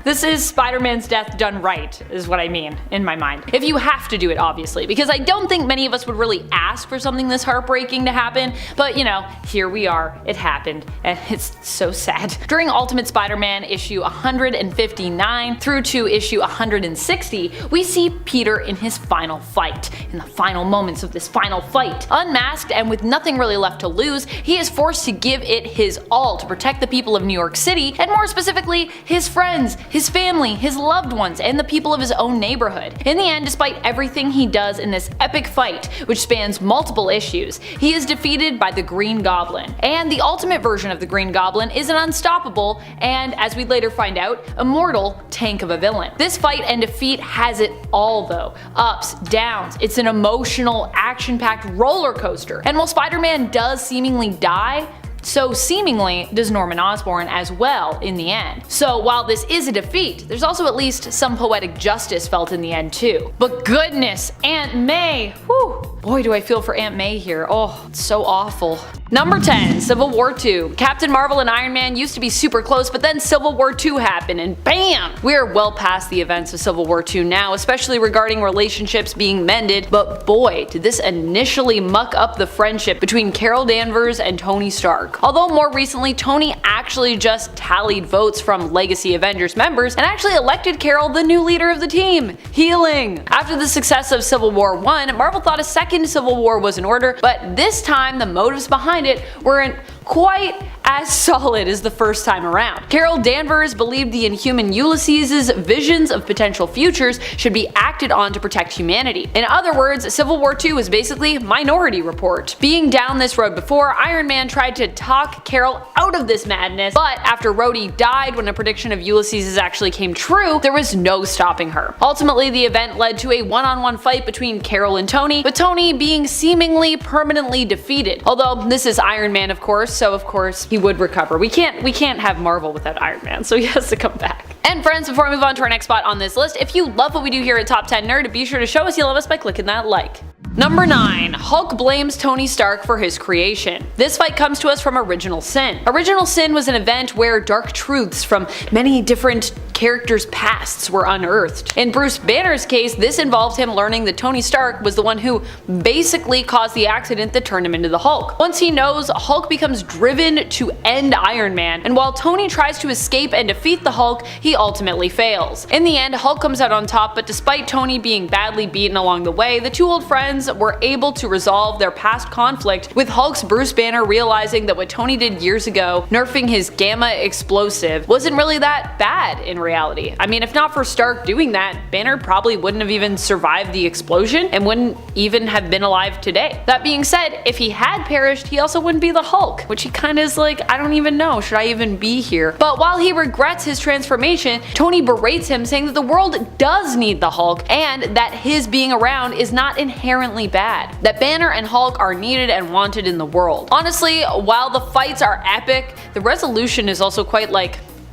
Speaker 1: This is Spider-Man's death done right, is what I mean, in my mind. If you have to do it, obviously, because I don't think many of us would really ask for something this heartbreaking to happen, but you know, here we are, it happened, and it's so sad. During Ultimate Spider-Man issue 159 through to issue 160, we see Peter in his final fight. In the final moments of this final fight, unmasked and with nothing really left to lose, he is forced to give it his all to protect the people of New York City, and more specifically, his friends, his family, his loved ones, and the people of his own neighborhood. In the end, despite everything he does in this epic fight, which spans multiple issues, he is defeated by the Green Goblin. And the ultimate version of the Green Goblin is an unstoppable, and as we later find out, immortal tank of a villain. This fight and defeat has it all though. Ups, downs, it's an emotional, action-packed roller coaster. And while Spider-Man does seemingly die, so seemingly does Norman Osborn as well in the end. So while this is a defeat, there's also at least some poetic justice felt in the end too. But goodness, Aunt May, whew, boy do I feel for Aunt May here, oh, it's so awful. Number 10, Civil War II. Captain Marvel and Iron Man used to be super close, but then Civil War II happened and bam! We are well past the events of Civil War II now, especially regarding relationships being mended, but boy, did this initially muck up the friendship between Carol Danvers and Tony Stark. Although more recently, Tony actually just tallied votes from Legacy Avengers members and actually elected Carol the new leader of the team. Healing! After the success of Civil War I, Marvel thought a second Civil War was in order, but this time the motives behind it weren't quite as solid as the first time around. Carol Danvers believed the Inhuman Ulysses' visions of potential futures should be acted on to protect humanity. In other words, Civil War II was basically Minority Report. Being down this road before, Iron Man tried to talk Carol out of this madness, but after Rhodey died when a prediction of Ulysses' actually came true, there was no stopping her. Ultimately, the event led to a one-on-one fight between Carol and Tony, with Tony being seemingly permanently defeated. Although this is Iron Man, of course, so of course he would recover. We can't have Marvel without Iron Man, so he has to come back. And friends, before we move on to our next spot on this list, if you love what we do here at Top 10 Nerd, be sure to show us you love us by clicking that like. Number 9. Hulk blames Tony Stark for his creation. This fight comes to us from Original Sin. Original Sin was an event where dark truths from many different characters' pasts were unearthed. In Bruce Banner's case, this involved him learning that Tony Stark was the one who basically caused the accident that turned him into the Hulk. Once he knows, Hulk becomes driven to end Iron Man, and while Tony tries to escape and defeat the Hulk, he ultimately fails. In the end, Hulk comes out on top, but despite Tony being badly beaten along the way, the two old friends were able to resolve their past conflict, with Hulk's Bruce Banner realizing that what Tony did years ago, nerfing his gamma explosive, wasn't really that bad in reality. I mean, if not for Stark doing that, Banner probably wouldn't have even survived the explosion and wouldn't even have been alive today. That being said, if he had perished, he also wouldn't be the Hulk, which he kinda is like, I don't even know, should I even be here? But while he regrets his transformation, Tony berates him, saying that the world does need the Hulk and that his being around is not inherently bad. That Banner and Hulk are needed and wanted in the world. Honestly, while the fights are epic, the resolution is also quite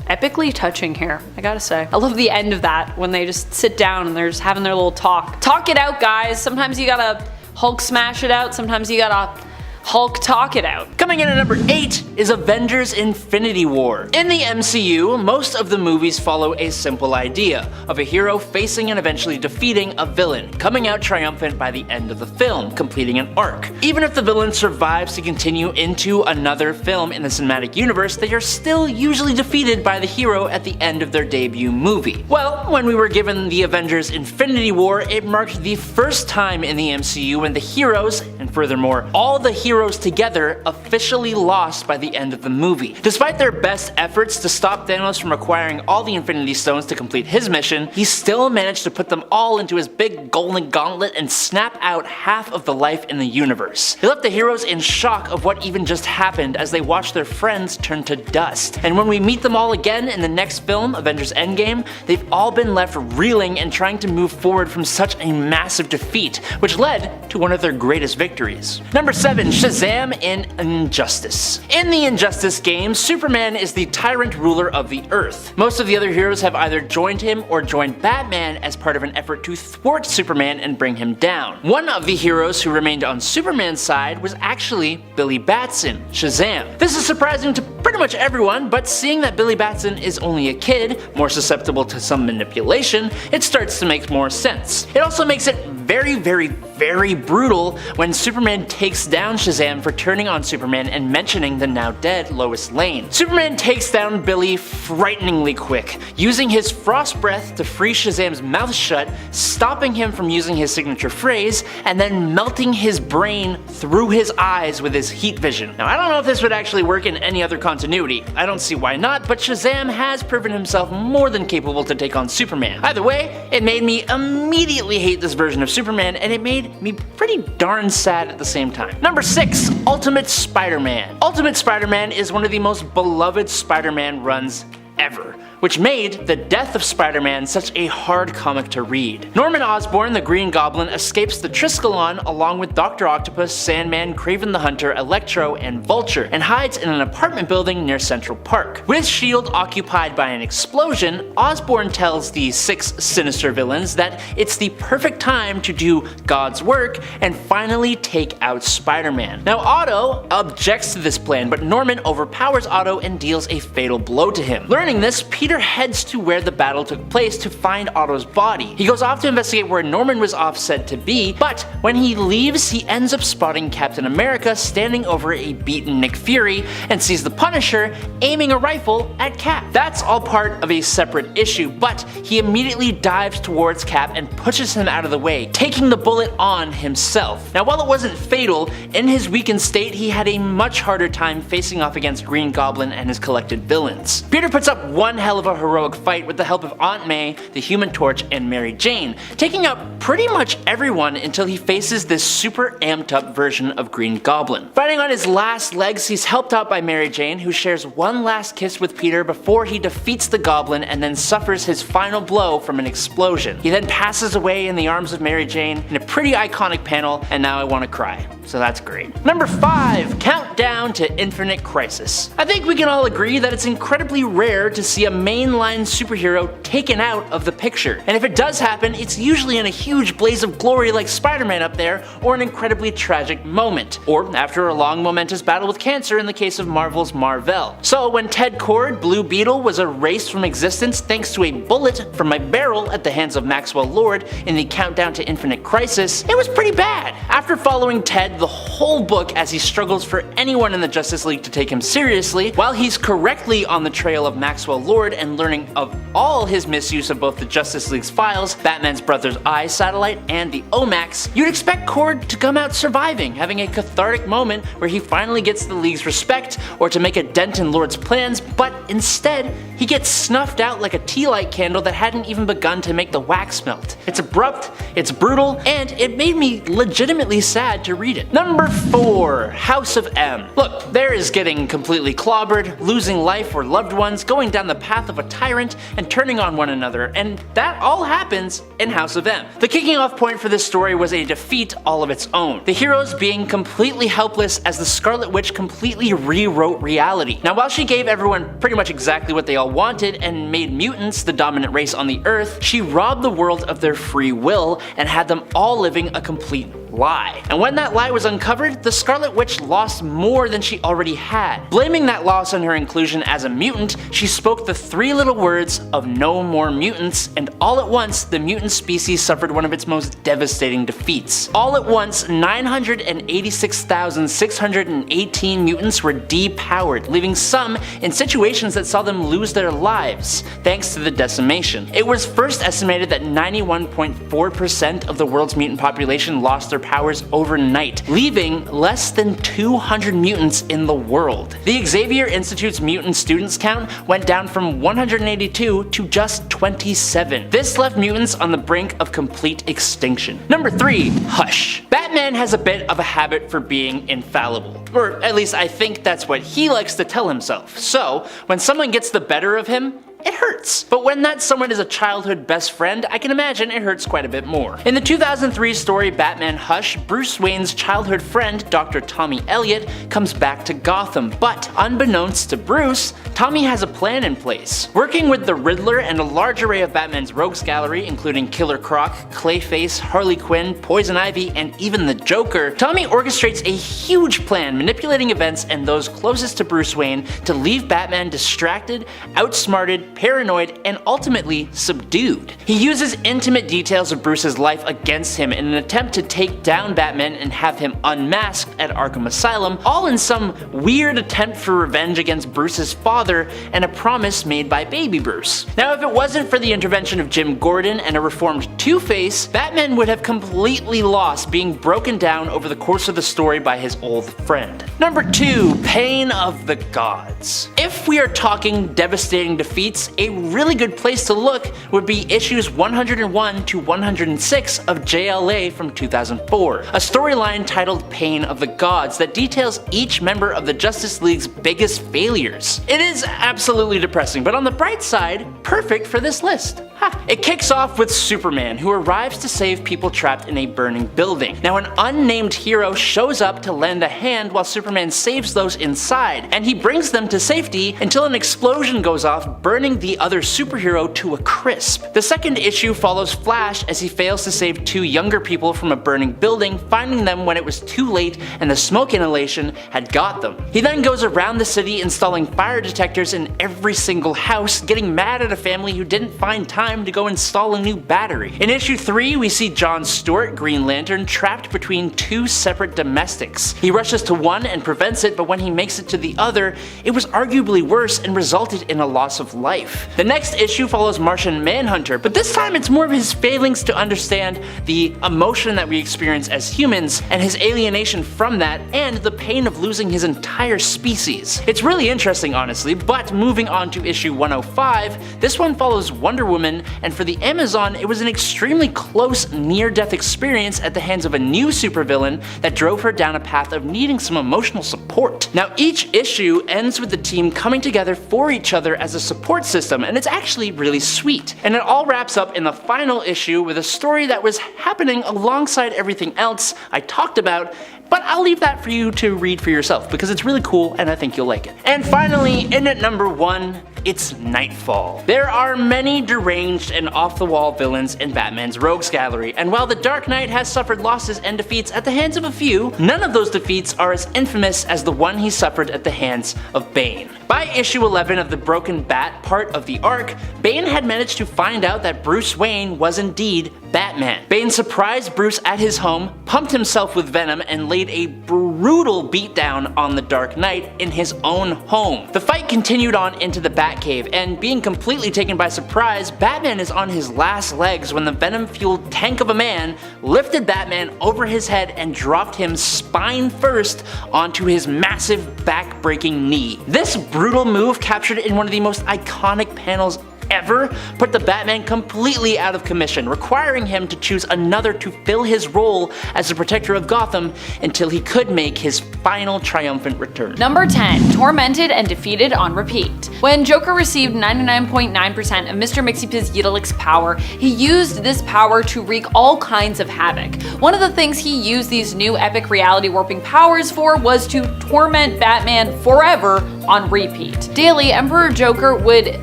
Speaker 1: epically touching here, I gotta say. I love the end of that, when they just sit down and they're just having their little talk. Talk it out, guys. Sometimes you gotta Hulk smash it out, sometimes you gotta Hulk talk it out.
Speaker 2: Coming in at number 8 is Avengers Infinity War. In the MCU, most of the movies follow a simple idea of a hero facing and eventually defeating a villain, coming out triumphant by the end of the film, completing an arc. Even if the villain survives to continue into another film in the cinematic universe, they are still usually defeated by the hero at the end of their debut movie. Well, when we were given the Avengers Infinity War, it marked the first time in the MCU when the heroes, and furthermore, all the heroes together, officially lost by the end of the movie. Despite their best efforts to stop Thanos from acquiring all the Infinity Stones to complete his mission, he still managed to put them all into his big golden gauntlet and snap out half of the life in the universe. He left the heroes in shock of what even just happened as they watched their friends turn to dust. And when we meet them all again in the next film, Avengers Endgame, they've all been left reeling and trying to move forward from such a massive defeat, which led to one of their greatest victories. Number 7. Shazam in Injustice. In the Injustice game, Superman is the tyrant ruler of the Earth. Most of the other heroes have either joined him or joined Batman as part of an effort to thwart Superman and bring him down. One of the heroes who remained on Superman's side was actually Billy Batson, Shazam. This is surprising to pretty much everyone, but seeing that Billy Batson is only a kid, more susceptible to some manipulation, it starts to make more sense. It also makes it very brutal when Superman takes down Shazam for turning on Superman and mentioning the now dead Lois Lane. Superman takes down Billy frighteningly quick, using his frost breath to freeze Shazam's mouth shut, stopping him from using his signature phrase, and then melting his brain through his eyes with his heat vision. Now, I don't know if this would actually work in any other continuity. I don't see why not, but Shazam has proven himself more than capable to take on Superman. Either way, it made me immediately hate this version of Superman, and it made me pretty darn sad at the same time. Number 6. Ultimate Spider-Man. Ultimate Spider-Man is one of the most beloved Spider-Man runs ever, which made the death of Spider-Man such a hard comic to read. Norman Osborn, the Green Goblin, escapes the Triskelion along with Dr. Octopus, Sandman, Kraven the Hunter, Electro, and Vulture, and hides in an apartment building near Central Park. With S.H.I.E.L.D. occupied by an explosion, Osborn tells the 6 sinister villains that it's the perfect time to do God's work and finally take out Spider-Man. Now, Otto objects to this plan, but Norman overpowers Otto and deals a fatal blow to him. Learning this, Peter heads to where the battle took place to find Otto's body. He goes off to investigate where Norman was off said to be, but when he leaves, he ends up spotting Captain America standing over a beaten Nick Fury and sees the Punisher aiming a rifle at Cap. That's all part of a separate issue, but he immediately dives towards Cap and pushes him out of the way, taking the bullet on himself. Now, while it wasn't fatal, in his weakened state, he had a much harder time facing off against Green Goblin and his collected villains. Peter puts up one hell of a heroic fight with the help of Aunt May, the Human Torch, and Mary Jane, taking out pretty much everyone until he faces this super amped up version of Green Goblin. Fighting on his last legs, he's helped out by Mary Jane, who shares one last kiss with Peter before he defeats the Goblin and then suffers his final blow from an explosion. He then passes away in the arms of Mary Jane in a pretty iconic panel, and now I want to cry. So that's great. Number 5. Countdown to Infinite Crisis. I think we can all agree that it's incredibly rare rare to see a mainline superhero taken out of the picture. And if it does happen, it's usually in a huge blaze of glory like Spider-Man up there, or an incredibly tragic moment, or after a long momentous battle with cancer in the case of Marvel's Marvel. So when Ted Kord, Blue Beetle, was erased from existence thanks to a bullet from my barrel at the hands of Maxwell Lord in the Countdown to Infinite Crisis, it was pretty bad. After following Ted the whole book as he struggles for anyone in the Justice League to take him seriously, while he's correctly on the trail of Maxwell Lord and learning of all his misuse of both the Justice League's files, Batman's Brother's Eye satellite, and the OMAX, you'd expect Kord to come out surviving, having a cathartic moment where he finally gets the League's respect or to make a dent in Lord's plans, but instead, he gets snuffed out like a tea light candle that hadn't even begun to make the wax melt. It's abrupt, it's brutal, and it made me legitimately sad to read it. Number 4. House of M. Look, there is getting completely clobbered, losing life or loved ones, going down the path of a tyrant, and turning on one another, and that all happens in House of M. The kicking off point for this story was a defeat all of its own, the heroes being completely helpless as the Scarlet Witch completely rewrote reality. Now while she gave everyone pretty much exactly what they all wanted and made mutants the dominant race on the Earth, she robbed the world of their free will and had them all living a complete lie. And when that lie was uncovered, the Scarlet Witch lost more than she already had. Blaming that loss on her inclusion as a mutant, she spoke the 3 little words of no more mutants, and all at once, the mutant species suffered one of its most devastating defeats. All at once, 986,618 mutants were depowered, leaving some in situations that saw them lose their lives, thanks to the decimation. It was first estimated that 91.4% of the world's mutant population lost their powers overnight, leaving less than 200 mutants in the world. The Xavier Institute's mutant students count went down from 182 to just 27. This left mutants on the brink of complete extinction. Number 3. Hush. Batman has a bit of a habit for being infallible. Or at least I think that's what he likes to tell himself. So, when someone gets the better of him, it hurts. But when that someone is a childhood best friend, I can imagine it hurts quite a bit more. In the 2003 story Batman Hush, Bruce Wayne's childhood friend, Dr. Tommy Elliot, comes back to Gotham, but unbeknownst to Bruce, Tommy has a plan in place. Working with the Riddler and a large array of Batman's rogues gallery, including Killer Croc, Clayface, Harley Quinn, Poison Ivy, and even the Joker, Tommy orchestrates a huge plan manipulating events and those closest to Bruce Wayne to leave Batman distracted, outsmarted, paranoid, and ultimately subdued. He uses intimate details of Bruce's life against him in an attempt to take down Batman and have him unmasked at Arkham Asylum, all in some weird attempt for revenge against Bruce's father and a promise made by baby Bruce. Now if it wasn't for the intervention of Jim Gordon and a reformed Two-Face, Batman would have completely lost, being broken down over the course of the story by his old friend. Number 2. Pain of the Gods. If we are talking devastating defeats, a really good place to look would be issues 101 to 106 of JLA from 2004, a storyline titled Pain of the Gods that details each member of the Justice League's biggest failures. It is absolutely depressing, but on the bright side, perfect for this list. It kicks off with Superman, who arrives to save people trapped in a burning building. Now an unnamed hero shows up to lend a hand while Superman saves those inside, and he brings them to safety until an explosion goes off, burning the other superhero to a crisp. The second issue follows Flash as he fails to save 2 younger people from a burning building, finding them when it was too late and the smoke inhalation had got them. He then goes around the city installing fire detectors in every single house, getting mad at a family who didn't find time to go install a new battery. In issue 3, we see John Stewart, Green Lantern, trapped between 2 separate domestics. He rushes to one and prevents it, but when he makes it to the other, it was arguably worse and resulted in a loss of life. The next issue follows Martian Manhunter, but this time it's more of his failings to understand the emotion that we experience as humans and his alienation from that and the pain of losing his entire species. It's really interesting honestly, but moving on to issue 105, this one follows Wonder Woman, and for the Amazon it was an extremely close near-death experience at the hands of a new supervillain that drove her down a path of needing some emotional support. Now each issue ends with the team coming together for each other as a support system, and it's actually really sweet. And it all wraps up in the final issue with a story that was happening alongside everything else I talked about, but I'll leave that for you to read for yourself because it's really cool and I think you'll like it. And finally, in at number 1, it's Nightfall. There are many deranged and off-the-wall villains in Batman's rogues gallery, and while the Dark Knight has suffered losses and defeats at the hands of a few, none of those defeats are as infamous as the one he suffered at the hands of Bane. By issue 11 of the Broken Bat part of the arc, Bane had managed to find out that Bruce Wayne was indeed Batman. Bane surprised Bruce at his home, pumped himself with venom, and laid a brutal beatdown on the Dark Knight in his own home. The fight continued on into the Batcave, and being completely taken by surprise, Batman is on his last legs when the venom-fueled tank of a man lifted Batman over his head and dropped him spine first onto his massive back-breaking knee. This brutal move, captured in one of the most iconic panels ever, put the Batman completely out of commission, requiring him to choose another to fill his role as the protector of Gotham until he could make his final triumphant return.
Speaker 1: Number 10. Tormented and defeated on repeat. When Joker received 99.9% of Mr. Mxyzptlk's power, he used this power to wreak all kinds of havoc. One of the things he used these new epic reality warping powers for was to torment Batman forever on repeat. Daily, Emperor Joker would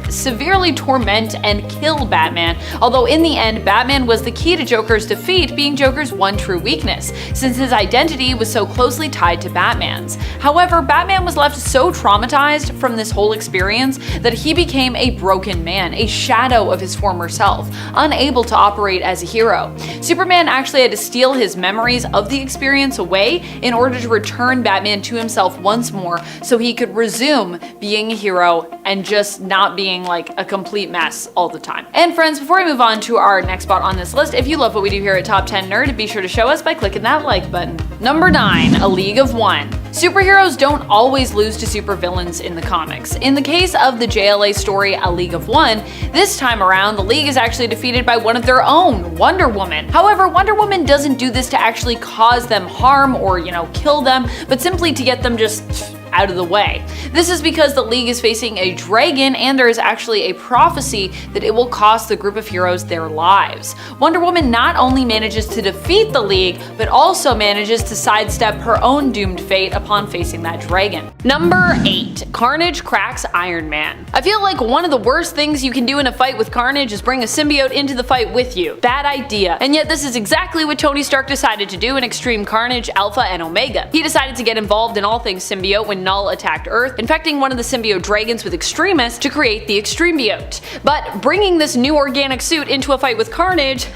Speaker 1: severely torment and kill Batman, although in the end, Batman was the key to Joker's defeat, being Joker's one true weakness, since his identity was so closely tied to Batman's. However, Batman was left so traumatized from this whole experience that he became a broken man, a shadow of his former self, unable to operate as a hero. Superman actually had to steal his memories of the experience away in order to return Batman to himself once more so he could resume being a hero and just not being like a complete mess all the time. And friends, before we move on to our next spot on this list, if you love what we do here at Top 10 Nerd, be sure to show us by clicking that like button. Number 9. A League of One. Superheroes don't always lose to supervillains in the comics. In the case of the JLA story A League of One, this time around the League is actually defeated by one of their own, Wonder Woman. However, Wonder Woman doesn't do this to actually cause them harm or, kill them, but simply to get them just out of the way. This is because the League is facing a dragon and there is actually a prophecy that it will cost the group of heroes their lives. Wonder Woman not only manages to defeat the League, but also manages to sidestep her own doomed fate upon facing that dragon. Number 8. Carnage cracks Iron Man. I feel like one of the worst things you can do in a fight with Carnage is bring a symbiote into the fight with you. Bad idea. And yet this is exactly what Tony Stark decided to do in Extreme Carnage Alpha and Omega. He decided to get involved in all things symbiote when Null attacked Earth, infecting one of the symbiote dragons with Extremis to create the Extremebiote. But bringing this new organic suit into a fight with Carnage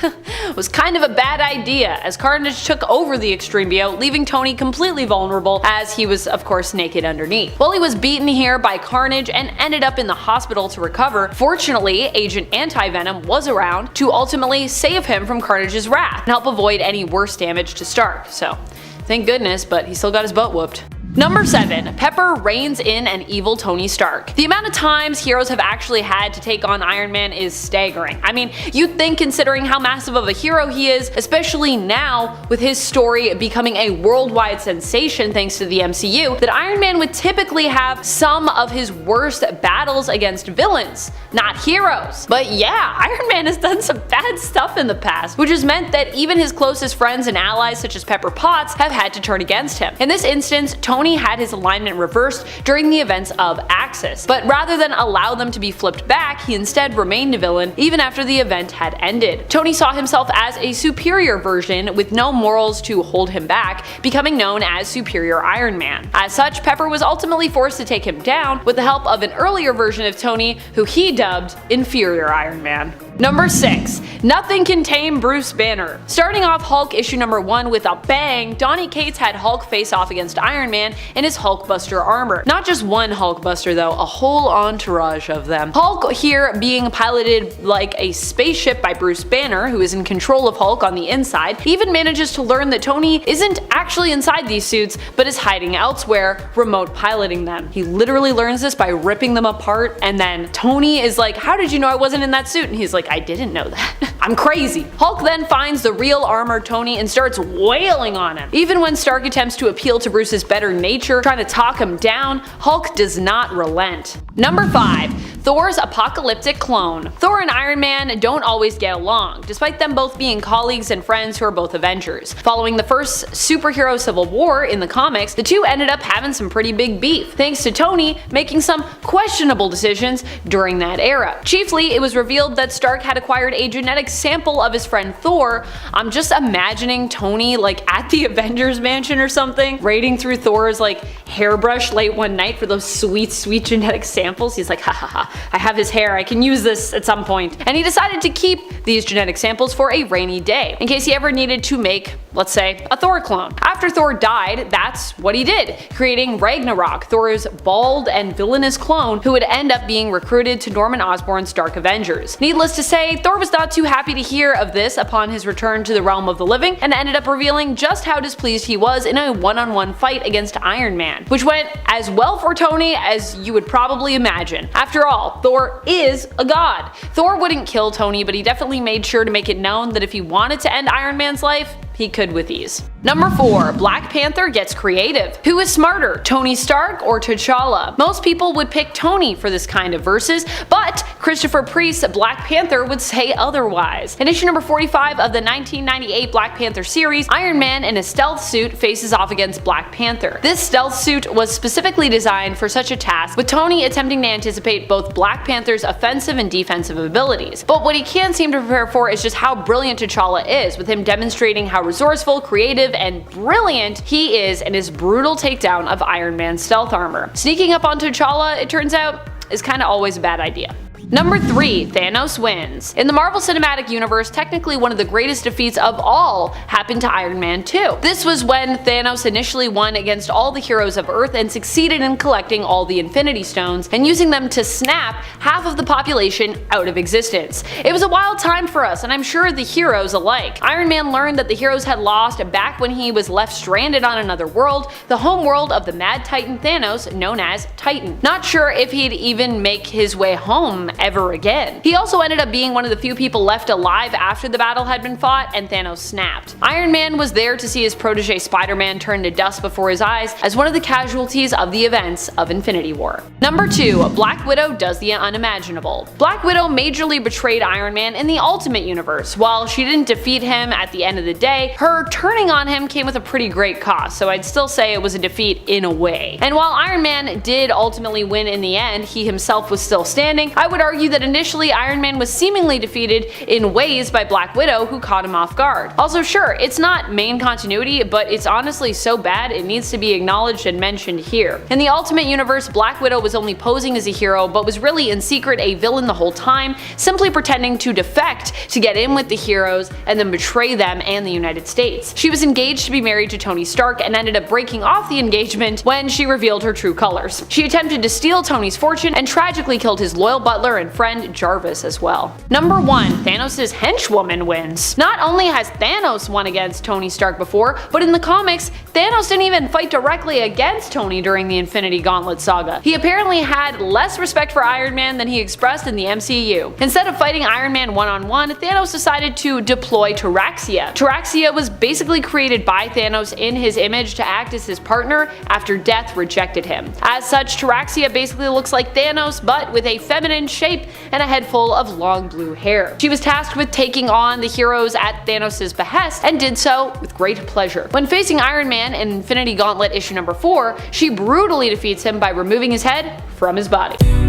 Speaker 1: was kind of a bad idea, as Carnage took over the Extremebiote, leaving Tony completely vulnerable as he was of course naked underneath. Well, he was beaten here by Carnage and ended up in the hospital to recover. Fortunately, Agent Anti-Venom was around to ultimately save him from Carnage's wrath and help avoid any worse damage to Stark, so thank goodness, but he still got his butt whooped. Number 7. Pepper reins in an evil Tony Stark. The amount of times heroes have actually had to take on Iron Man is staggering. I mean, you'd think, considering how massive of a hero he is, especially now with his story becoming a worldwide sensation thanks to the MCU, that Iron Man would typically have some of his worst battles against villains, not heroes. But yeah, Iron Man has done some bad stuff in the past, which has meant that even his closest friends and allies such as Pepper Potts have had to turn against him. In this instance, Tony had his alignment reversed during the events of Axis, but rather than allow them to be flipped back, he instead remained a villain even after the event had ended. Tony saw himself as a superior version with no morals to hold him back, becoming known as Superior Iron Man. As such, Pepper was ultimately forced to take him down with the help of an earlier version of Tony who he dubbed Inferior Iron Man. Number 6. Nothing can tame Bruce Banner. Starting off Hulk issue number 1 with a bang, Donny Cates had Hulk face off against Iron Man in his Hulkbuster armor. Not just one Hulkbuster though, a whole entourage of them. Hulk here being piloted like a spaceship by Bruce Banner, who is in control of Hulk on the inside, even manages to learn that Tony isn't actually inside these suits, but is hiding elsewhere, remote piloting them. He literally learns this by ripping them apart, and then Tony is like, "How did you know I wasn't in that suit?" And he's like, "I didn't know that." I'm crazy. Hulk then finds the real armored Tony and starts wailing on him. Even when Stark attempts to appeal to Bruce's better nature, trying to talk him down, Hulk does not relent. Number 5. Thor's apocalyptic clone. Thor and Iron Man don't always get along, despite them both being colleagues and friends who are both Avengers. Following the first superhero civil war in the comics, the two ended up having some pretty big beef, thanks to Tony making some questionable decisions during that era. Chiefly, it was revealed that Stark had acquired a genetic sample of his friend Thor. I'm just imagining Tony like at the Avengers mansion or something, raiding through Thor's like hairbrush late one night for those sweet genetic samples. He's like, ha ha ha, I have his hair, I can use this at some point. And he decided to keep these genetic samples for a rainy day, in case he ever needed to make, let's say, a Thor clone. After Thor died, that's what he did, creating Ragnarok, Thor's bald and villainous clone who would end up being recruited to Norman Osborn's Stark Avengers. Needless to say, Thor was not too happy to hear of this upon his return to the realm of the living, and ended up revealing just how displeased he was in a one-on-one fight against Iron Man, which went as well for Tony as you would probably imagine. After all, Thor is a god. Thor wouldn't kill Tony, but he definitely made sure to make it known that if he wanted to end Iron Man's life, he could with ease. Number 4. Black Panther gets creative. Who is smarter, Tony Stark or T'Challa? Most people would pick Tony for this kind of versus, but Christopher Priest's Black Panther would say otherwise. In issue number 45 of the 1998 Black Panther series, Iron Man in a stealth suit faces off against Black Panther. This stealth suit was specifically designed for such a task, with Tony attempting to anticipate both Black Panther's offensive and defensive abilities. But what he can't seem to prepare for is just how brilliant T'Challa is, with him demonstrating how resourceful, creative, and brilliant he is in his brutal takedown of Iron Man's stealth armor. Sneaking up on T'Challa, it turns out, is kinda always a bad idea. Number 3. Thanos wins. In the Marvel Cinematic Universe, technically one of the greatest defeats of all happened to Iron Man 2. This was when Thanos initially won against all the heroes of Earth and succeeded in collecting all the Infinity Stones and using them to snap half of the population out of existence. It was a wild time for us, and I'm sure the heroes alike. Iron Man learned that the heroes had lost back when he was left stranded on another world, the home world of the Mad Titan Thanos, known as Titan. Not sure if he'd even make his way home ever again. He also ended up being one of the few people left alive after the battle had been fought and Thanos snapped. Iron Man was there to see his protege Spider-Man turn to dust before his eyes as one of the casualties of the events of Infinity War. Number 2. Black Widow does the unimaginable. Black Widow majorly betrayed Iron Man in the Ultimate Universe. While she didn't defeat him at the end of the day, her turning on him came with a pretty great cost, so I'd still say it was a defeat in a way. And while Iron Man did ultimately win in the end, he himself was still standing, I would argue that initially Iron Man was seemingly defeated in ways by Black Widow, who caught him off guard. Also, sure, it's not main continuity, but it's honestly so bad it needs to be acknowledged and mentioned here. In the Ultimate Universe, Black Widow was only posing as a hero, but was really in secret a villain the whole time, simply pretending to defect to get in with the heroes and then betray them and the United States. She was engaged to be married to Tony Stark and ended up breaking off the engagement when she revealed her true colors. She attempted to steal Tony's fortune and tragically killed his loyal butler and friend Jarvis as well. Number 1. Thanos' henchwoman wins. Not only has Thanos won against Tony Stark before, but in the comics, Thanos didn't even fight directly against Tony during the Infinity Gauntlet saga. He apparently had less respect for Iron Man than he expressed in the MCU. Instead of fighting Iron Man one-on-one, Thanos decided to deploy Taraxia. Taraxia was basically created by Thanos in his image to act as his partner after death rejected him. As such, Taraxia basically looks like Thanos, but with a feminine shape and a head full of long blue hair. She was tasked with taking on the heroes at Thanos' behest, and did so with great pleasure. When facing Iron Man in Infinity Gauntlet issue number 4, she brutally defeats him by removing his head from his body.